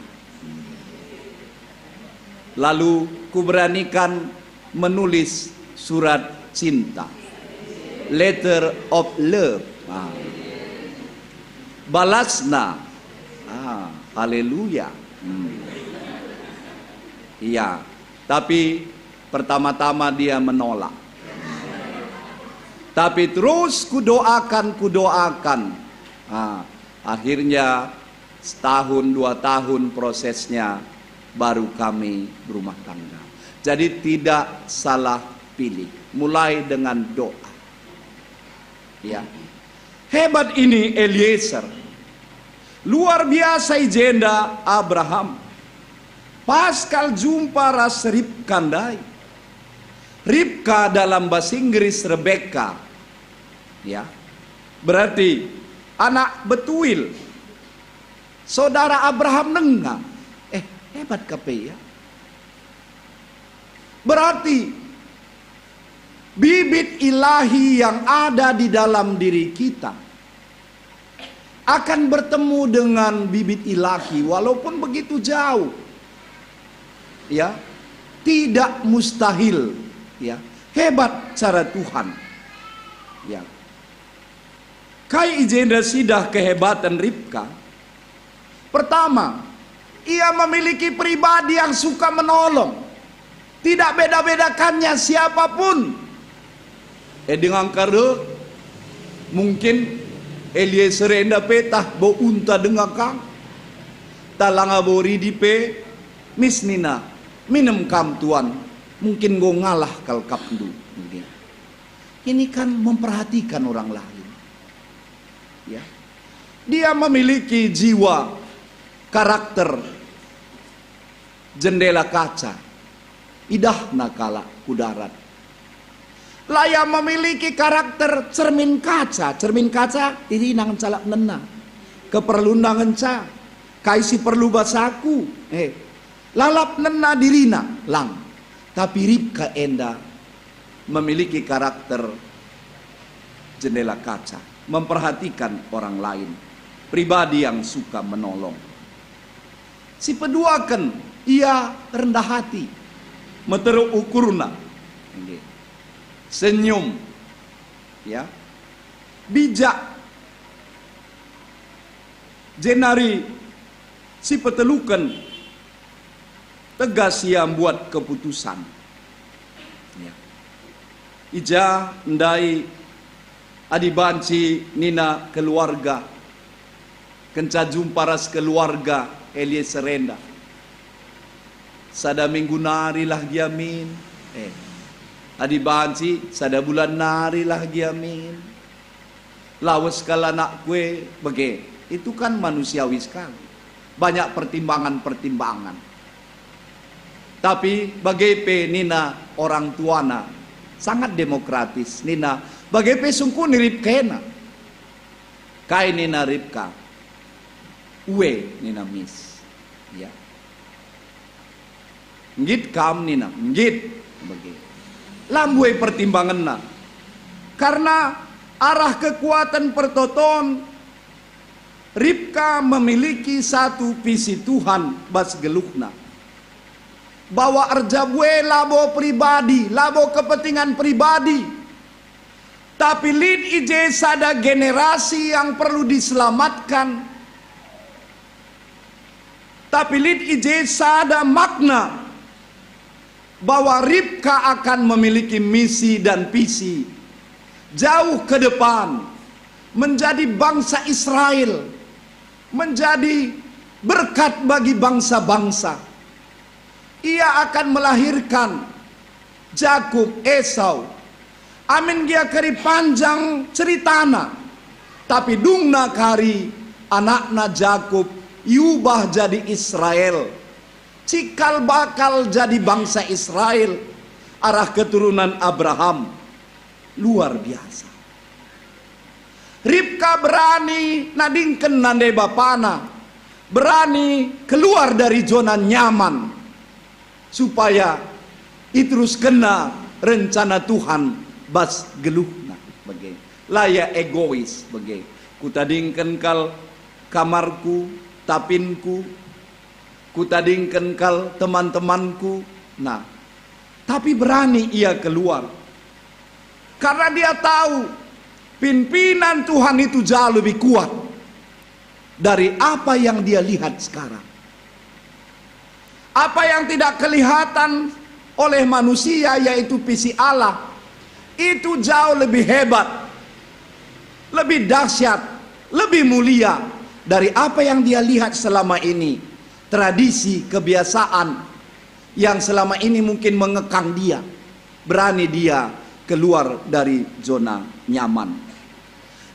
Lalu ku beranikan menulis surat cinta, letter of love. Balasna Haleluya. Iya, tapi pertama-tama dia menolak. Tapi terus kudoakan. Akhirnya setahun 2 tahun prosesnya baru kami berumah tangga. Jadi tidak salah pilih. Mulai dengan doa. Ya. Hebat ini Eliezer. Luar biasa ijenda Abraham. Pascal jumpa ras Ribka ndai. Ribka dalam bahasa Inggris Rebecca. Ya. Berarti anak betuil. Saudara Abraham nengah. Hebat KP ya. Berarti bibit ilahi yang ada di dalam diri kita akan bertemu dengan bibit ilahi walaupun begitu jauh. Ya, tidak mustahil. Ya, hebat cara Tuhan. Ya, kai ijenda sidah kehebatan Ribka. Pertama, ia memiliki pribadi yang suka menolong. Tidak beda-bedakannya siapapun. Dengan karena mungkin Eliezer enda petah bo unta dengakang. Talanga bori dipe misnina minum kam tuan. Mungkin go ngalah kal kapdu. Ini kan memperhatikan orang lain. Ya. Dia memiliki jiwa karakter jendela kaca. Idah nakala kudarat. Laya memiliki karakter cermin kaca. Cermin kaca ini nang calak nena. Keperlundangan ca. Kaisi perlu basaku. Lalap nena dirina lang. Tapi Ribka enda memiliki karakter jendela kaca. Memperhatikan orang lain. Pribadi yang suka menolong. Si peduakan ia rendah hati. Meteru ukurna. Senyum. Ya. Bijak. Jenari si petelukan tegas ia buat keputusan. Ya. Ija ndai adibanci nina keluarga. Kenca jumpa ras keluarga Eliezer enda. Sada minggu nari lah giamin. Adi banci sada bulan nari lah giamin. Lawas kala nak kue bage. Itu kan manusiawi sekali. Banyak pertimbangan-pertimbangan. Tapi bage pe nina orang tuana sangat demokratis. Nina bage pe sungku ni Ribka. Kai nina Ribka. Uwe nina mis. Ya. Ngit kam nina, ngit bagi. Lambue pertimbangan na. Karena arah kekuatan pertoton Ribka memiliki satu visi Tuhan bas gelukna. Bahwa arjabue labo pribadi, labo kepentingan pribadi. Tapi lid ije sada generasi yang perlu diselamatkan. Tapi lid ije sada makna bahwa Ribka akan memiliki misi dan visi jauh ke depan, menjadi bangsa Israel, menjadi berkat bagi bangsa-bangsa. Ia akan melahirkan Jakub, Esau. Amin dia kari panjang ceritana, tapi dungna kari anakna Jakub iubah jadi Israel. Cikal bakal jadi bangsa Israel. Arah keturunan Abraham. Luar biasa. Ribka berani nadingken nande bapana. Berani keluar dari zona nyaman. Supaya terus kena rencana Tuhan bas geluhna. Bagai. Laya egois. Bagai. Kutadingken kal kamarku, tapinku, kutadingkan kal teman-temanku. Nah, tapi berani ia keluar. Karena dia tahu pimpinan Tuhan itu jauh lebih kuat. dari apa yang dia lihat sekarang. Apa yang tidak kelihatan oleh manusia, yaitu visi Allah, itu jauh lebih hebat, lebih dahsyat, lebih mulia dari apa yang dia lihat selama ini. Tradisi, kebiasaan yang selama ini mungkin mengekang dia, berani dia keluar dari zona nyaman.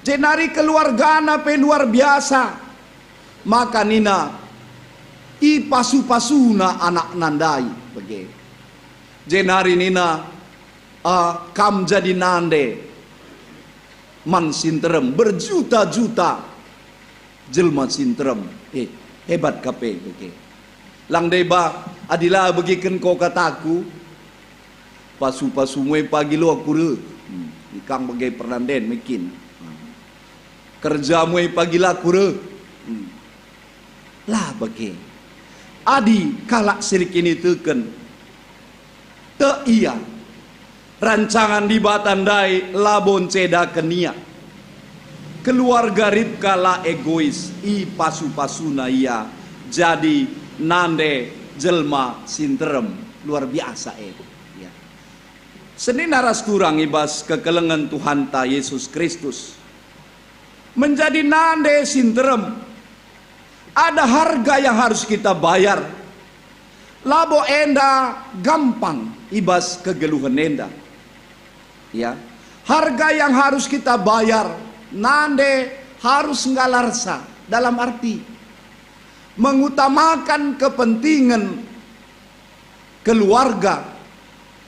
Jenari keluargana pe luar biasa. Maka nina i pasu-pasuna anak nandai bege. Jenari nina kam jadi nande man sinterem berjuta-juta jelma sinterem. Hebat kape bege. Lang deba adila begiken ko kataku pasu-pasu mue pagi lo akure. Ikang bege pernanden mekin. Kerja mue pagi lah kure. Lah bege. Adi kalak sirik ini teken. Te iya. Rancangan di batandai labon ceda kenia. Keluarga Ribka la egois, i pasu-pasuna ia jadi nande jelma sinterem luar biasa ya. Seni naras turang ibas kekelengan Tuhan ta Yesus Kristus menjadi nande sinterem. Ada harga yang harus kita bayar. Labo enda gampang ibas kegeluhan enda. Ya, harga yang harus kita bayar. Nande harus ngalarsa, dalam arti mengutamakan kepentingan keluarga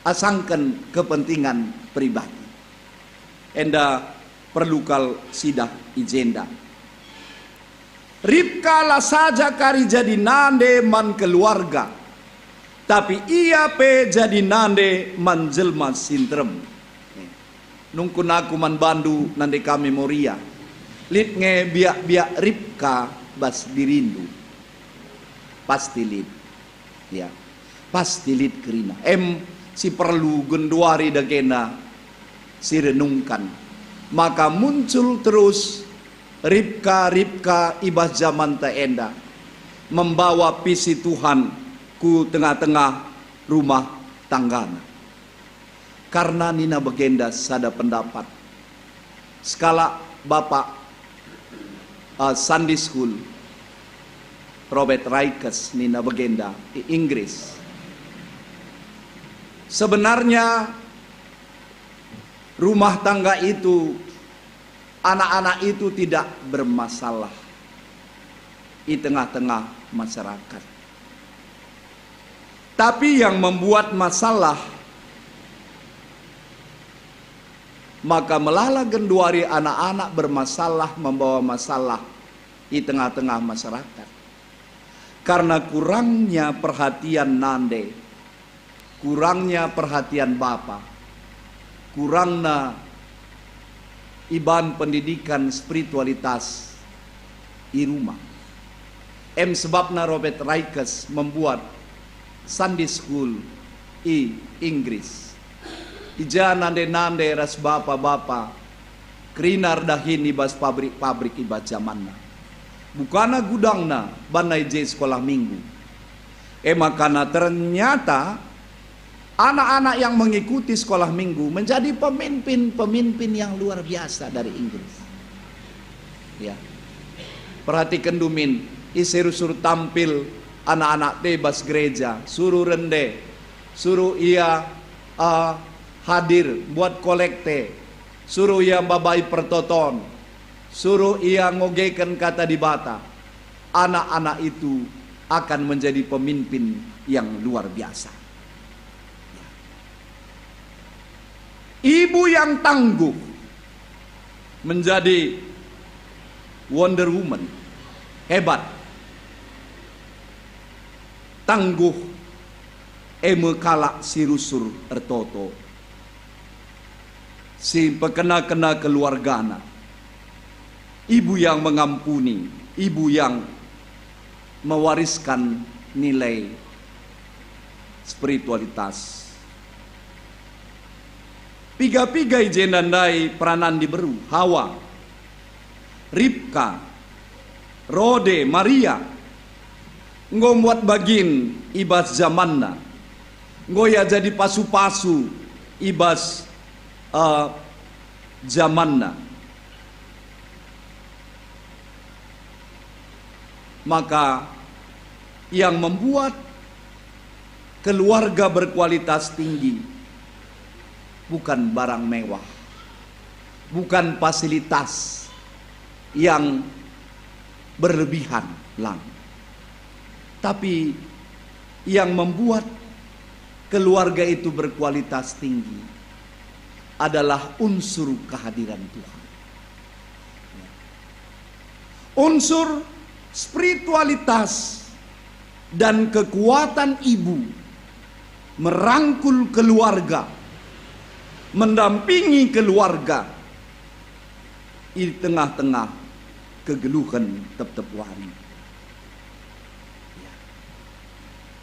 asangkan kepentingan pribadi. Enda perlu kal sidah ijenda. Ribka lah saja kari jadi nande man keluarga, tapi ia pe jadi nande man jelma sintrem. Nungkun aku man bandu nande kami Moria. Lit nge biak Ribka bas dirindu. Pasti lit. Ya. Pasti lit kerina. Si perlu genduari dagena si renungkan. Maka muncul terus Ribka ibas zaman ta enda membawa visi Tuhan ku tengah-tengah rumah tanggana. Karena nina begenda sada pendapat skala bapak Sunday School Robert Raikes nina begenda di Inggris. Sebenarnya rumah tangga itu, anak-anak itu tidak bermasalah di tengah-tengah masyarakat. Tapi yang membuat masalah, maka melala genduari anak-anak bermasalah, membawa masalah di tengah-tengah masyarakat. Karena kurangnya perhatian nande, kurangnya perhatian bapa, kurangnya iban pendidikan spiritualitas di rumah. Sebabna Robert Raikes membuat Sunday School di Inggris. Ija nande-nande ras bapa-bapa krinar dahin ibas pabrik-pabrik ibas zamanna. Bukana gudangna banai je sekolah minggu. Makana ternyata anak-anak yang mengikuti sekolah minggu menjadi pemimpin yang luar biasa dari Inggris. Ya. Perhatikan dumin, suruh tampil anak-anak tebas gereja, suruh rende, suruh ia hadir buat kolekte, suruh ia babai pertoton, suruh ia ngogekan kata di bata. Anak-anak itu akan menjadi pemimpin yang luar biasa. Ibu yang tangguh menjadi Wonder Woman, hebat, tangguh, kalak si rusur ertoto. Si pekena-kena keluargana, ibu yang mengampuni, ibu yang mewariskan nilai spiritualitas. Piga-piga ijenandai peranan diberu, Hawa, Ribka, Rode Maria ngombuat bagin ibas zamanna ngoya jadi pasu-pasu ibas zamanna. Maka yang membuat keluarga berkualitas tinggi bukan barang mewah, bukan fasilitas yang berlebihan lang, tapi yang membuat keluarga itu berkualitas tinggi adalah unsur kehadiran Tuhan. Unsur spiritualitas dan kekuatan ibu merangkul keluarga, mendampingi keluarga di tengah-tengah kegeluhan tep-tepuan.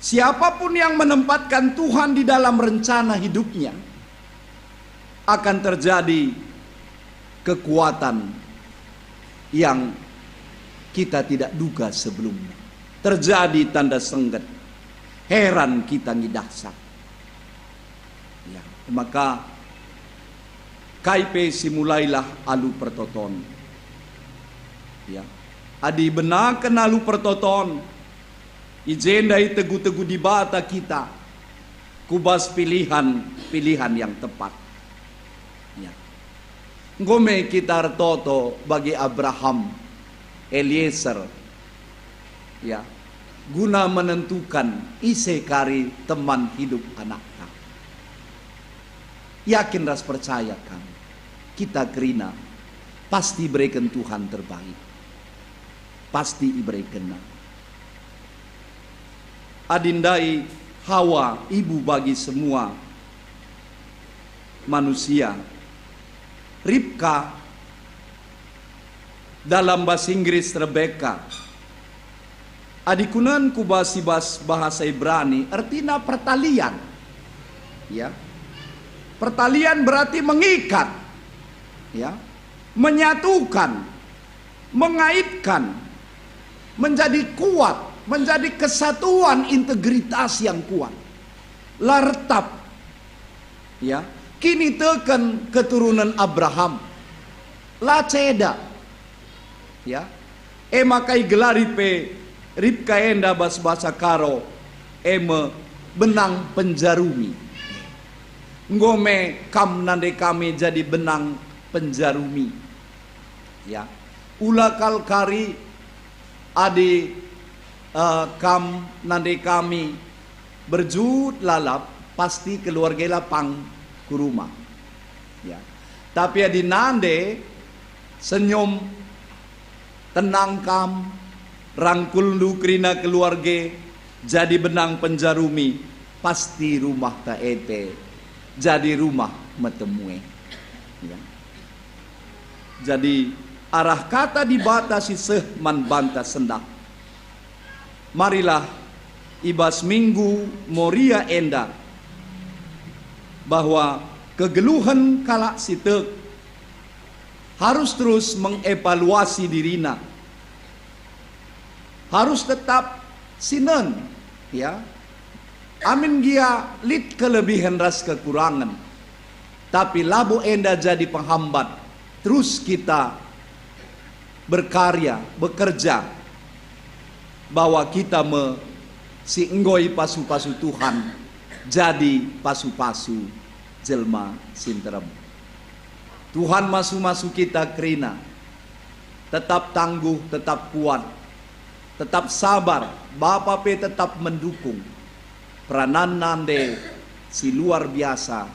Siapapun yang menempatkan Tuhan di dalam rencana hidupnya akan terjadi kekuatan yang kita tidak duga sebelumnya. Terjadi tanda sengget, heran kita ngidahsak. Ya, maka KIP simulailah alu pertoton. Ya, adi benakan alu pertoton, ijendai tegu-tegu di bata kita, kubas pilihan yang tepat. Ya, ngome kita retoto bagi Abraham, Eliezer, ya, guna menentukan ise kari teman hidup anaknya. Yakin ras percaya kami, kita kerina pasti berikan Tuhan terbaik, pasti iberikan. Adindai Hawa ibu bagi semua manusia. Ribka dalam bahasa Inggris Rebecca, adikunan kubasibas bahasa Ibrani artinya pertalian. Ya, pertalian berarti mengikat, ya, menyatukan, mengaitkan, menjadi kuat, menjadi kesatuan integritas yang kuat. Lartap, ya, kini teken keturunan Abraham, laceda. Ya, makai gelari pe Ribka enda bahasa karo benang penjarumi. Ngome kam nande kami jadi benang penjarumi. Ya, ula kalkari adi kam nande kami berjut lalap pasti keluarga lapang ke rumah. Ya, tapi adi nande senyum tenang kam, rangkul lu kerina keluarga, jadi benang penjarumi, pasti rumah ta ete, jadi rumah metemue. Ya. Jadi arah kata dibatasi sehman banta sendak. Marilah ibas minggu moria enda, bahwa kegeluhan kalak sitek harus terus mengevaluasi dirina, harus tetap sinen, ya, amin gia lit kelebihan ras kekurangan, tapi labu enda jadi penghambat terus kita berkarya, bekerja, bahwa kita si enggoi pasu-pasu Tuhan jadi pasu-pasu jelma sinterem. Tuhan masuk-masuk kita kerina tetap tangguh, tetap kuat, tetap sabar. Bapa pe tetap mendukung peranan nande si luar biasa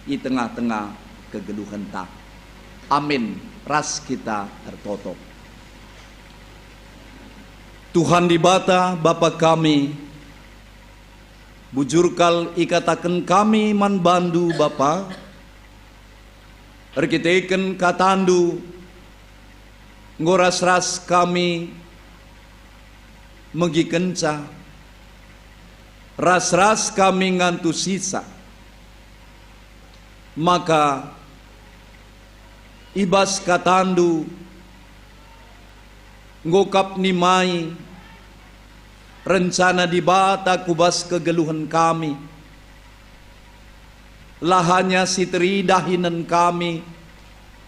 di tengah-tengah kegeluhan tak. Amin. Ras kita tertutup. Tuhan di bata Bapa kami, bujurkal ikatakan kami man bandu Bapa, Arkiteken katandu ngoras-ras kami megi kenca, ras-ras kami ngantu sisa, maka ibas katandu ngokap nimai rencana di bata kubas kegeluhan kami, lahanya sitri dahinan kami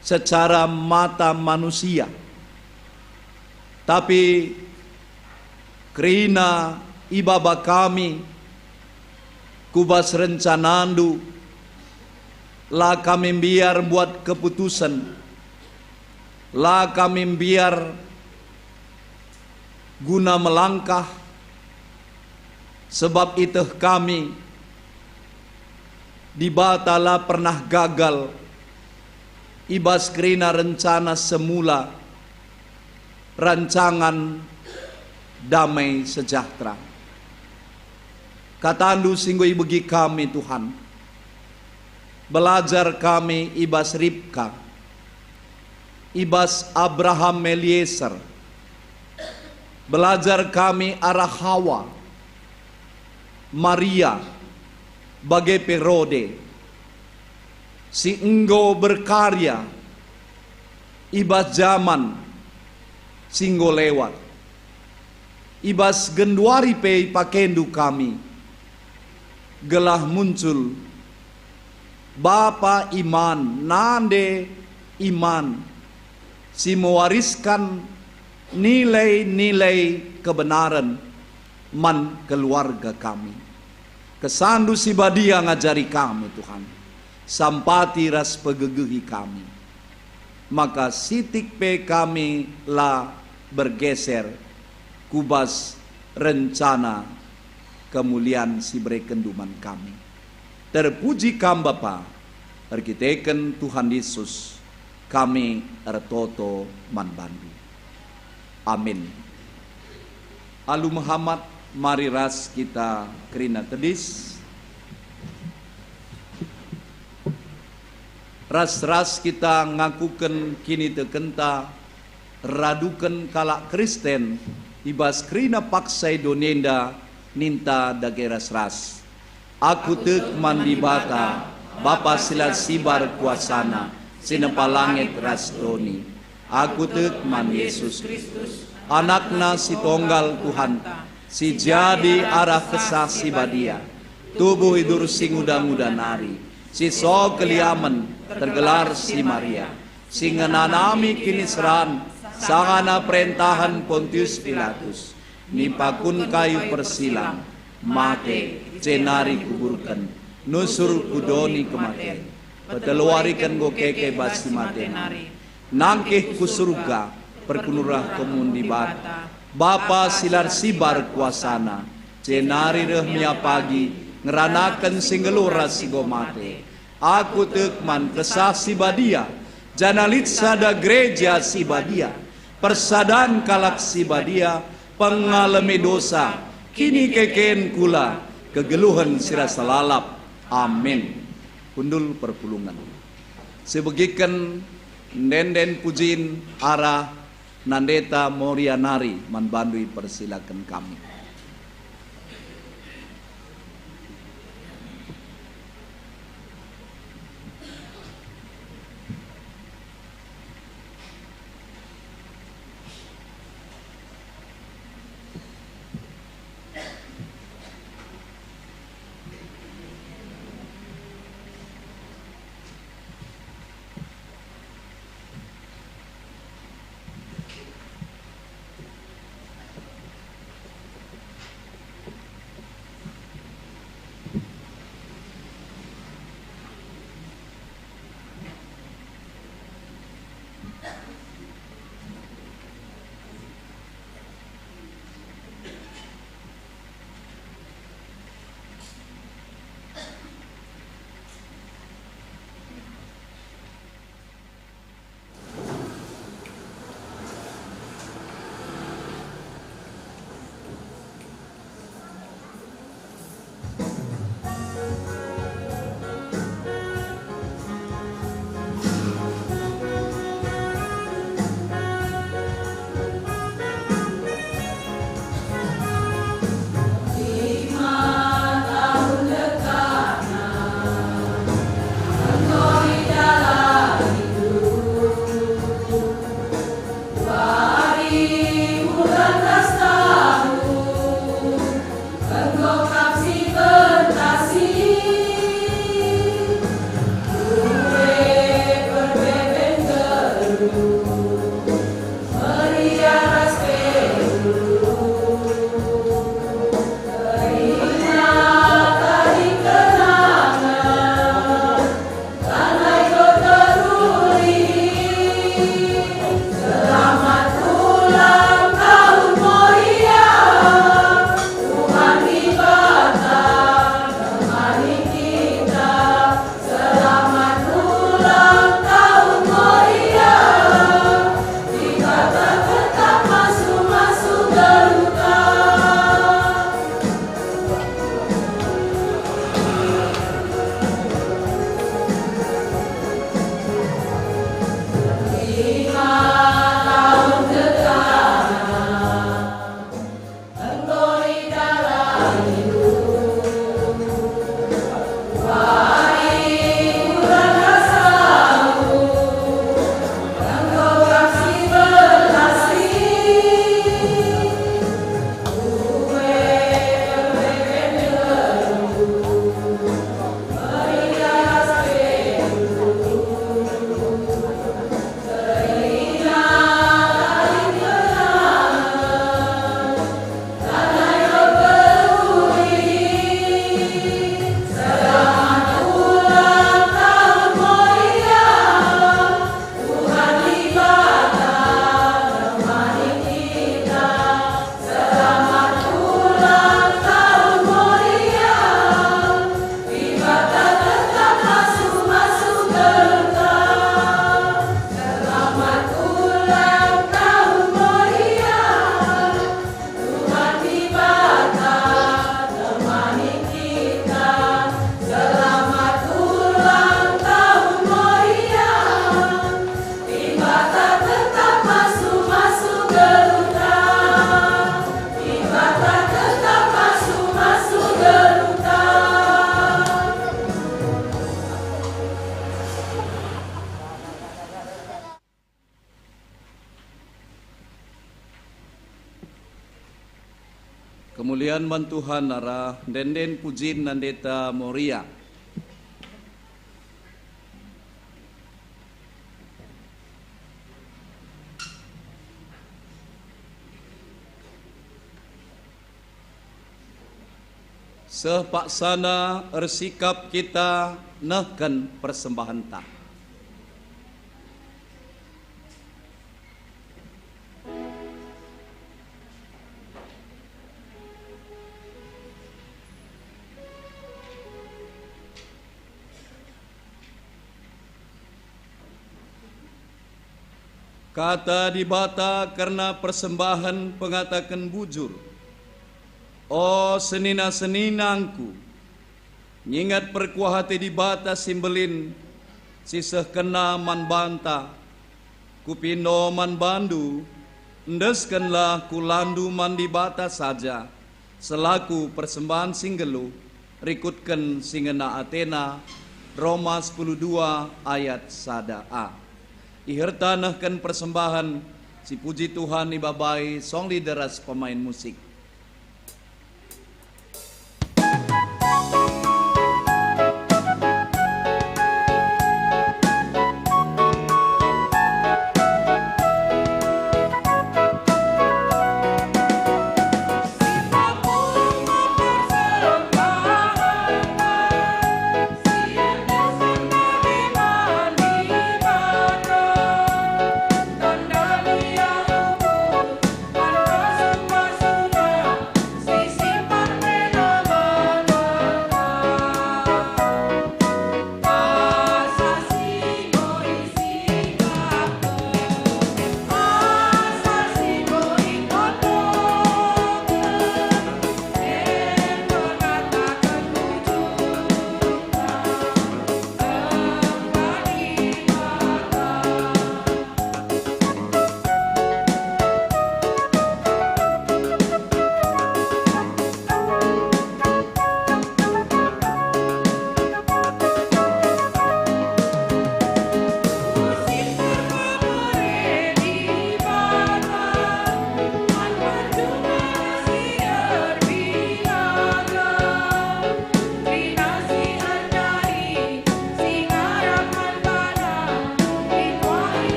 secara mata manusia, tapi kerina ibaba kami kubas rencanandu, lah kami biar buat keputusan, lah kami biar guna melangkah, sebab itu kami di batala pernah gagal ibas kerina rencana semula rancangan damai sejahtera. Katandu singgui bagi kami Tuhan, belajar kami ibas Ribka, ibas Abraham Eliezer, belajar kami arah Hawa, Maria, bagai Perode, si enggo berkarya, ibas zaman, singgo lewat, ibas genduari pe pakendu kami, gelah muncul, Bapa iman, nande iman, si mewariskan nilai-nilai kebenaran man keluarga kami. Kesandu si badia ngajari kami Tuhan, sampati ras pegegehi kami. Maka sitik pe kami lah bergeser kubas rencana kemuliaan si berekenduman kami. Terpuji kam Bapa, perkiteken Tuhan Yesus, kami ertoto manbandu. Amin. Alu Muhammad, mari ras kita kerina tedis. Ras-ras kita ngakuken kini tekenta, raduken kalak Kristen, ibas kerina paksai donenda, ninta dage ras-ras. Aku tek mandi bata, Bapa silat sibar kuasana, sinepa langit ras doni. Aku tek man Yesus Kristus, anakna si tonggal Tuhan, si jadi arah kesah si badia, tubuh hidur si nguda-nguda nari, si so keliaman tergelar si Maria, si ngenanami kini seran, sangana perintahan Pontius Pilatus, nipakun kayu persilang, mate, cenari kuburkan, nusur kudoni kematian, peteluarikan go keke basi matenari, nangkeh ku surga, perkunurah kemun di bata, Bapa silar sibar kuasana, cenari rehmia pagi, ngeranakan singgelura sigomate, aku tekman kesah si badia, janalit sada gereja si badia, persadan kalak si badia, pengalami dosa, kini keken kula, kegeluhan sirasa lalap. Amin. Kundul perpulungan. Sebegikan nenden pujin arah Nandeta Morianari manbandui persilakan kami. Kemuliaan Tuhan arah denden pujin nandeta Moria. Sepaksana ersikap kita nehken persembahan tak. Kata dibata karena persembahan pengatakan bujur. Oh senina-seninangku, nyingat perkuah hati dibata simbelin, sisah kena man banta, kupindo man bandu, endeskanlah kulandu man dibata saja, selaku persembahan singgelu, rikutkan singena Athena, Roma 12 ayat 1a. Ihertanahkan persembahan, si puji Tuhan ibabai song lideras pemain musik.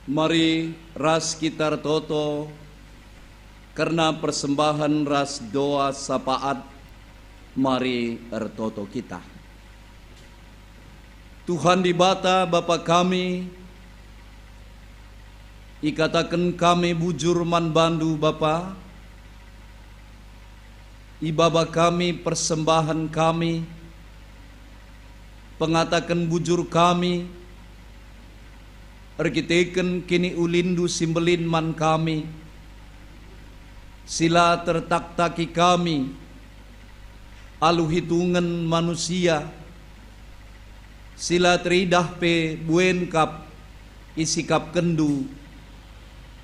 Mari ras kita toto karena persembahan ras doa sapaat, mari ertoto kita. Tuhan dibata Bapa kami, ikatakan kami bujur man bandu Bapa, ibaba kami persembahan kami, pengatakan bujur kami, erkiteken kini ulindu simbelin man kami, sila tertak-taki kami, alu hitungan manusia, sila teridah pe buen kap, isikap kendu,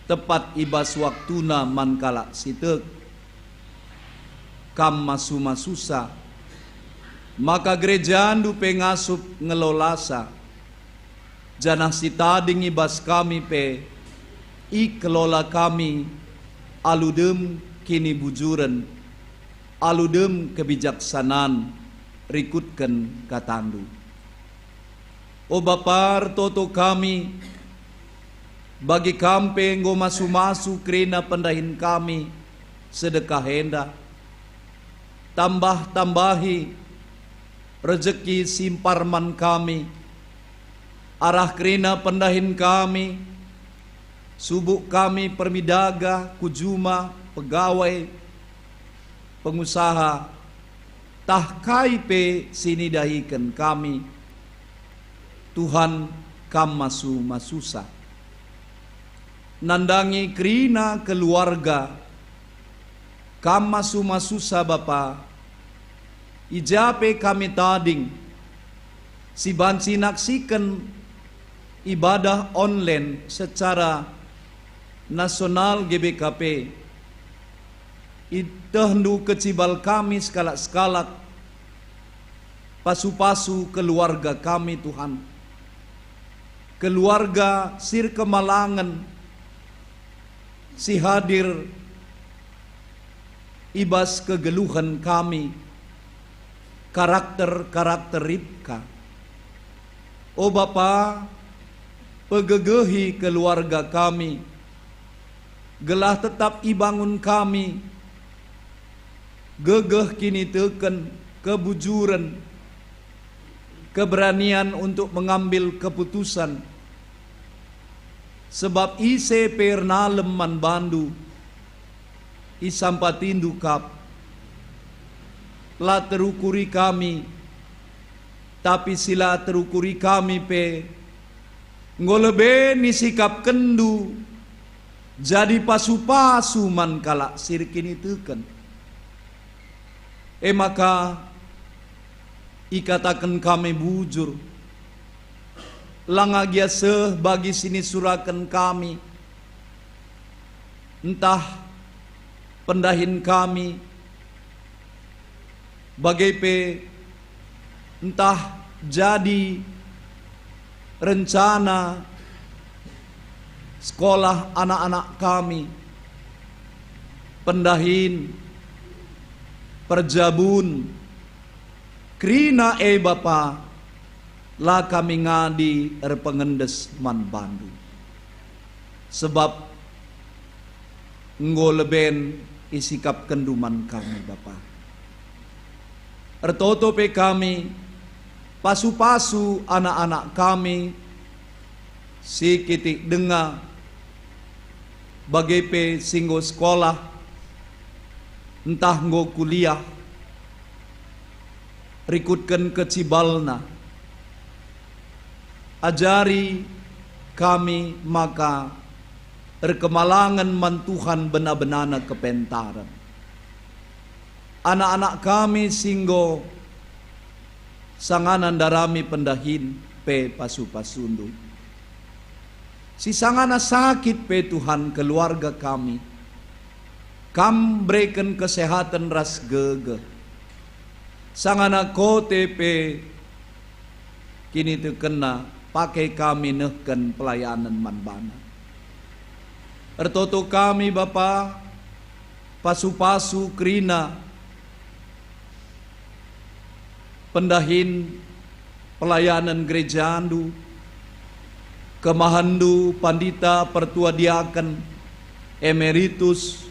tepat ibas waktuna man kala sitek, kam masu-masusa, maka gereja andu pe ngasup ngelolasa, janah sitading ibas kami pe, ikelola kami, aludem kini bujuran, aludem kebijaksanaan, rikutkan katandu. O Bapa toto kami, bagi kampe ngo masu-masu kerana pendahin kami, sedekah henda, tambah-tambahi, rezeki simparman kami, arah kerana pendahin kami, Subuk kami permidaga, kujuma, pegawai, pengusaha, tah kaipe sinidahikan kami. Tuhan kam masu masusa. Nandangi kerina keluarga, kam masu masusa Bapa. Ijape kami tading, si bansi naksikan ibadah online secara nasional GBKP. Itahnu kecibal kami sekalak-sekalak, pasu-pasu keluarga kami Tuhan. Keluarga Sir Kemalangan, si hadir ibas kegeluhan kami, karakter-karakter Ribka. Oh Bapa, pegegehi keluarga kami, gelah tetap ibangun kami, gegeh kini teken kebujuran, keberanian untuk mengambil keputusan. Sebab ise pernalem man bandu, isampatindu kap, la terukuri kami, tapi sila terukuri kami pe, ngolebe ni sikap kendu, jadi pasu-pasu man kalak sirkini teken. Maka ikatakan kami bujur, langagia seh bagi sini surakan kami, entah pendahin kami, bagai pe entah jadi rencana sekolah anak-anak kami, pendahin, perjabun, krina Bapa, la kami ngadi pengendes man bandu. Sebab ngoleben isikap kenduman kami Bapa. Ertoto pe kami, pasu-pasu anak-anak kami, si kitik denga, bagai pe singgo sekolah, entah ngo kuliah, rikutkan ke cibalna, ajari kami maka rekemalangan mantuhan benar-benana kepentaran. Anak-anak kami singgo sanganan darami pendahin pe pasu-pasundu. Si sangana sakit pe Tuhan keluarga kami, kam berikan kesehatan ras gege. Sangana kote pe kini terkena pakai kami nehken pelayanan manbana. Ertoto kami Bapa, pasu-pasu krina pendahin pelayanan gereja andu, kemahandu pandita pertua diaken, emeritus,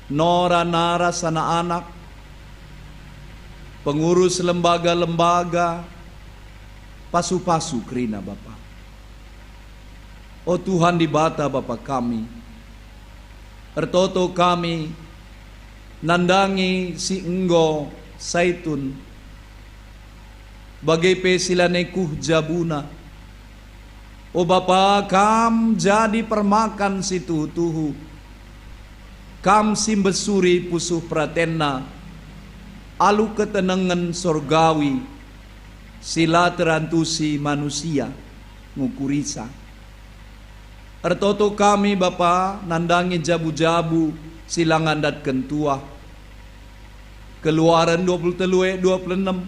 nora nara sana anak, pengurus lembaga-lembaga, pasu-pasu krina Bapa. Oh Tuhan di bata Bapa kami, ertoto kami nandangi si enggo saitun, bagai pe silanekuh jabuna. Oh Bapa, kam jadi permakan si tuhu-tuhu, kam simbesuri pusuh pratena, alu ketenangan sorgawi, sila terantusi manusia ngukurisa. Ertoto kami Bapa nandangi jabu-jabu silangan dat kentua. Keluaran 23:26,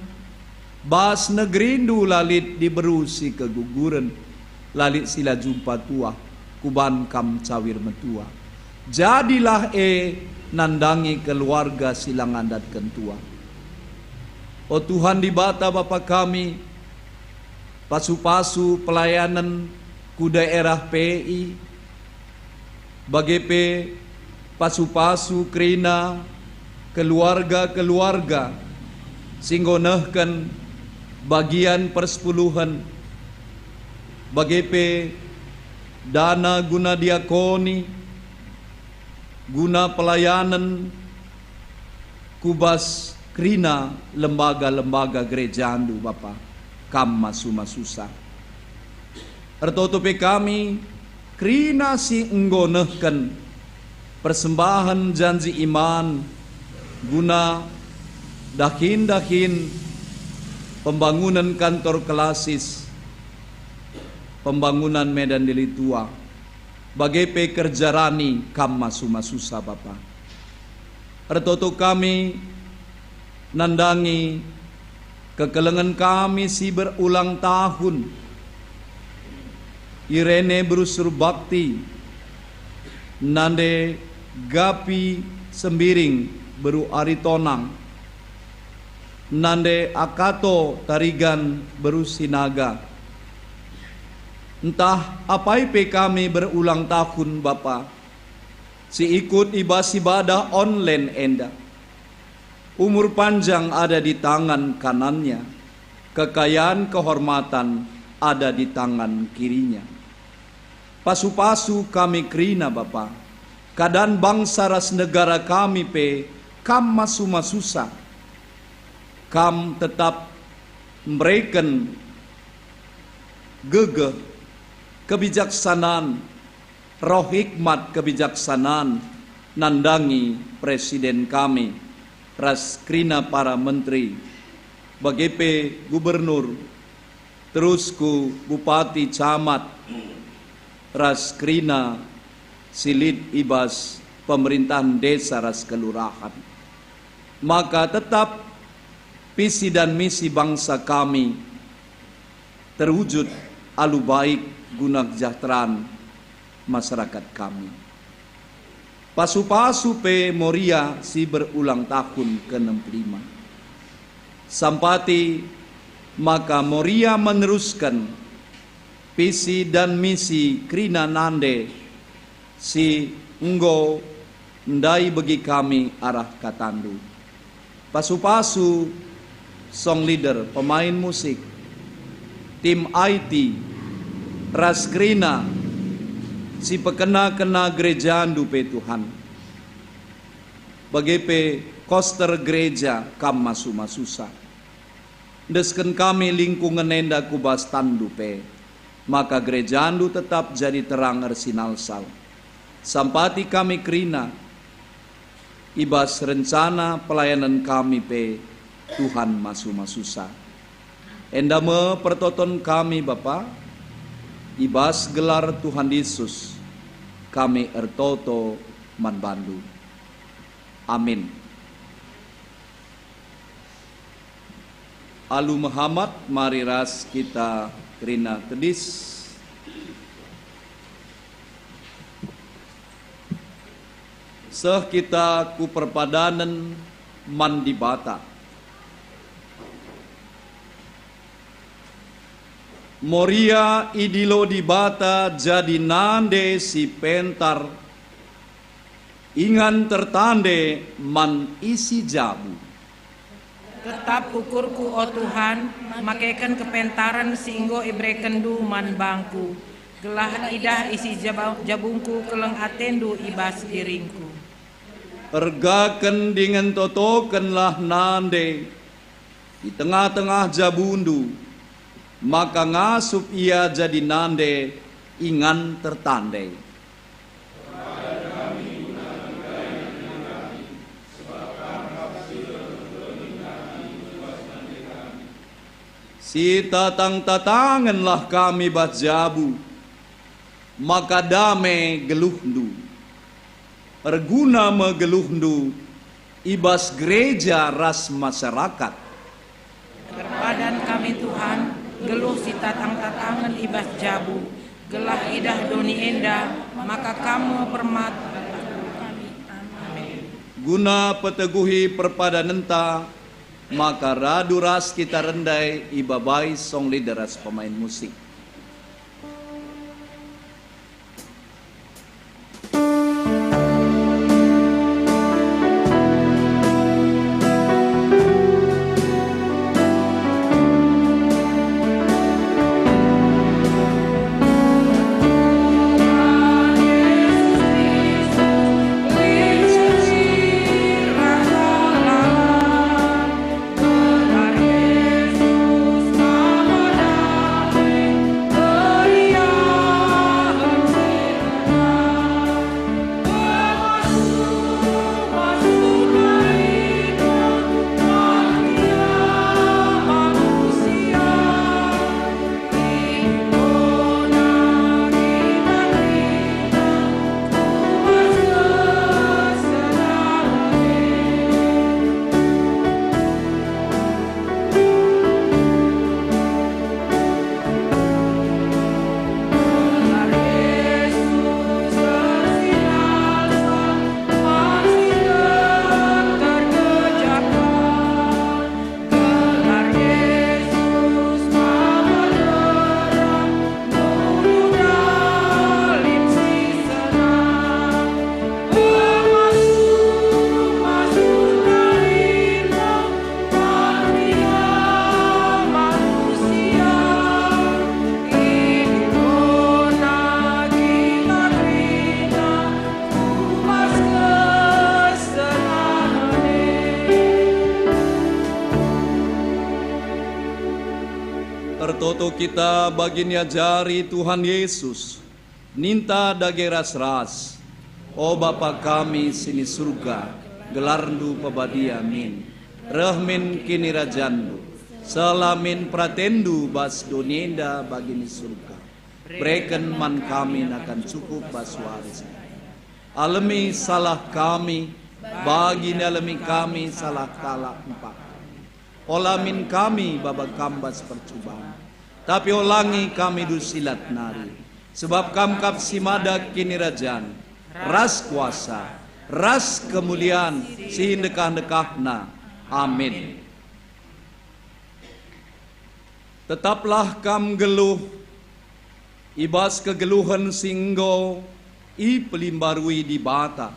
bas negerindu lalit diberusi keguguran, lalit sila jumpa tua, kuban kam cawir metua. Jadilah nandangi keluarga silangan dat kentua. Oh Tuhan di bata Bapa kami, pasu-pasu pelayanan ku daerah PI, bagai pe pasu-pasu krina keluarga-keluarga singgonehken bagian persepuluhan, bagai pe dana guna diakoni, guna pelayanan, kubas krina lembaga-lembaga gereja andu Bapa, kam masu-masusa. Ertotope kami, krina si enggonehken persembahan janji iman, guna dahin-dahin pembangunan kantor kelasis, pembangunan medan delitua, bagai pekerja rani kam masu-masusa Bapa. Ertoto kami nandangi kekelengan kami si berulang tahun, Irene berusur bakti, nande gapi sembiring beru aritonang, nande akato tarigan beru sinaga. Entah apa ipe kami berulang tahun Bapa, si ikut ibadah online enda. Umur panjang ada di tangan kanannya, kekayaan kehormatan ada di tangan kirinya. Pasu-pasu kami krina Bapa, keadaan bangsa ras negara kami pe kam masu-masusa, kam tetap memberikan gegeh kebijaksanaan, roh hikmat kebijaksanaan nandangi presiden kami, ras krina para menteri, bagepe gubernur, terus ku bupati camat, ras krina silid ibas pemerintahan desa ras kelurahan. Maka tetap visi dan misi bangsa kami terwujud alu baik guna kesejahteraan masyarakat kami. Pasu-pasu pe Moria si berulang tahun ke-65. Sampati maka Moria meneruskan visi dan misi krina nande si enggo ndai bagi kami arah katandu. Pasu-pasu song leader, pemain musik, tim IT, ras krina si pekena-kena gereja dupe Tuhan, bagepe koster gereja kam masu-masusa. Desken kami lingkungan enda kubas tandupe, maka gereja andu tetap jadi terang ersinalsal. Sampati kami krina ibas rencana pelayanan kami pe Tuhan masu-masusa. Enda me pertoton kami Bapa, ibas gelar Tuhan Yesus kami ertoto manbandu. Amin. Alu Muhammad, mari ras kita krina tedis. Seh kita ku perpadanan mandi bata. Moria idilo di bata jadi nande si pentar, ingan tertande man isi jabu. Tetap ukurku o Tuhan, makaikan kepentaran singgo ibrekendu man bangku, gelah idah isi jabungku keleng atendu ibas diringku. Ergaken dengan totokenlah nande di tengah-tengah jabundu, maka ngasup ia jadi nande ingan tertandai. Si tatang-tatanganlah kami batjabu, maka dame geluhndu, erguna megeluhndu ibas gereja ras masyarakat. Berpadan kami Tuhan, geluh si tatang-tatangan ibas jabu, gelah idah doni enda, maka kamu permat kami. Amin. Guna peteguhi perpadanenta, maka radu ras kita rendai ibabai song leader ras pemain musik. Ado kita baginya jari Tuhan Yesus, ninta dage ras-ras. O Bapa kami sini surga, gelarndu pabadia min. Rahmin kini rajandu, salamin pratendu bas donienda bagini surga. Breken man kami akan cukup bas waris. Alami salah kami, bagi alami kami salah kalah empat. Olamin kami babak kambas percobaan, tapi olangi kami dusilat nari. Sebab kamkap simadak kini rajan, ras kuasa, ras kemuliaan, sihindekah-dekahna. Amin. Tetaplah kam geluh, ibas kegeluhan singgo, i pelimbarui di bata.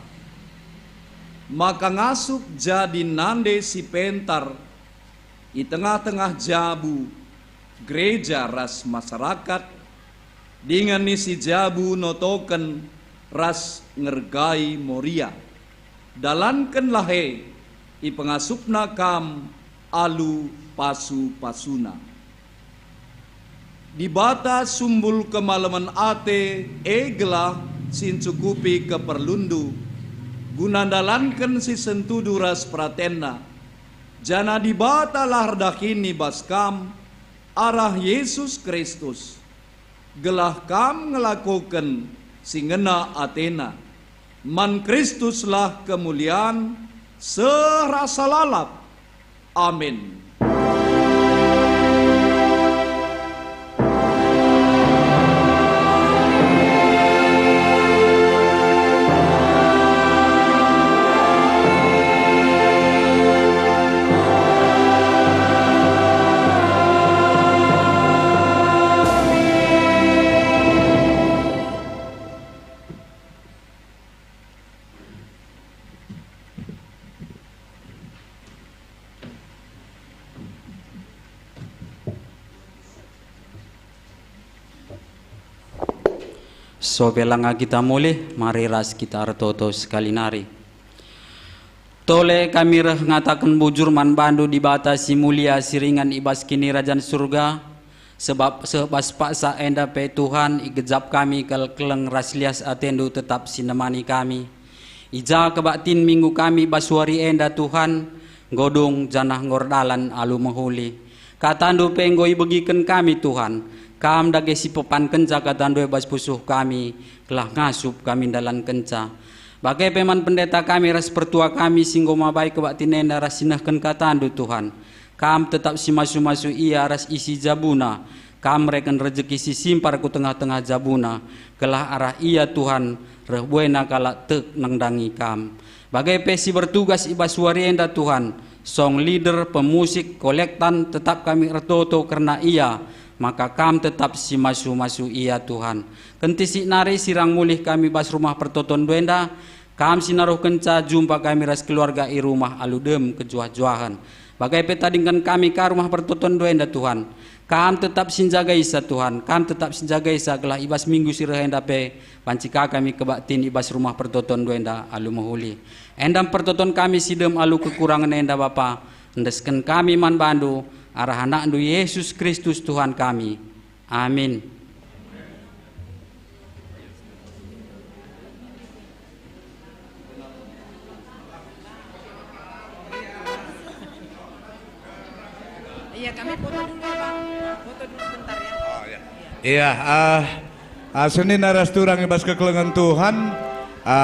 Maka ngasup jadi nande si pentar, di tengah-tengah jabu, gereja ras masyarakat, dengan isi jabu notoken ras ngergai moria. Dalanken lahe, i pengasupna kam alu pasu-pasuna. Di bata sumbul kemalaman ate, eglah sincukupi keperlundu, gunandalanken si sentudu ras pratenna. Jana di bata lahardakini baskam arah Yesus Kristus. Gelah kam ngelakukan singena Athena. Man Kristuslah kemuliaan serasa lalap. Amin. So belanga kita mulih, mari ras kita artoto sekali nari. Tole kami reh ngatakan bujur man bandu di bata si mulia siringan ibas kini rajan surga. Sebab sebas paksa enda pe Tuhan igejap kami kal keleng raslias atendu tetap sinemani kami. Ija kebaktin minggu kami baswari enda Tuhan, godong janah ngordalan alu menghuli. Katandu penggoi begiken kami Tuhan. Kam dage si pepan kenca katandu bas pusuh kami, kelah ngasup kami dalan kenca. Bagai peman pendeta kami ras pertua kami singgo mabai kebaktinenda ras sinahken katandu Tuhan. Kam tetap si masu-masu ia ras isi jabuna. Kam reken rezeki si simpar ku tengah-tengah jabuna. Kelah arah ia Tuhan, rehbuena kalak tek nangdangi kam. Bagai pesi bertugas ibas warienda Tuhan, song leader, pemusik, kolektan tetap kami ertoto karena ia. Maka kam tetap si masu-masu ia Tuhan. Kentisi nari sirang mulih kami bas rumah pertoton duenda. Kam sinaruh kenca jumpa kami ras keluarga i rumah aludem kejuah-juahan. Bagai petadingkan kami ke rumah pertoton duenda Tuhan. Kam tetap sinjaga isa Tuhan. Kam tetap sinjaga isa kelah ibas minggu sirah endape. Pancika kami kebaktin ibas rumah pertoton duenda alu mahuli. Endam pertoton kami sidem alu kekurangan enda Bapa. Endesken kami man bandu. Arah anak ndu Yesus Kristus Tuhan kami. Amin. Iya, kami foto dulu ya Bang. Foto dulu sebentar ya. Oh, ya. Iya, Senin aras turang ibas kekelengan Tuhan,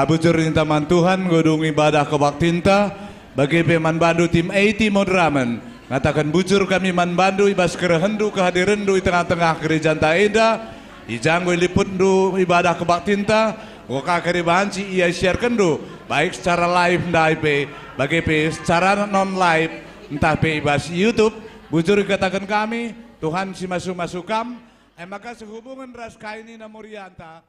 bujur taman Tuhan, godung ibadah kebaktinta, bagi peman bandu tim 80 Modramen. Ngatakan bujur kami man bandu ibas kerehendu kehadirandu di tengah-tengah gereja taeda ijanggo liput du ibadah kebaktinta woka keribanci ia share kendu baik secara live ndai pe bagi pe secara non live entah pe ibas YouTube bujur katakan kami Tuhan si masuk kam maka sehubungan ras kaini namurianta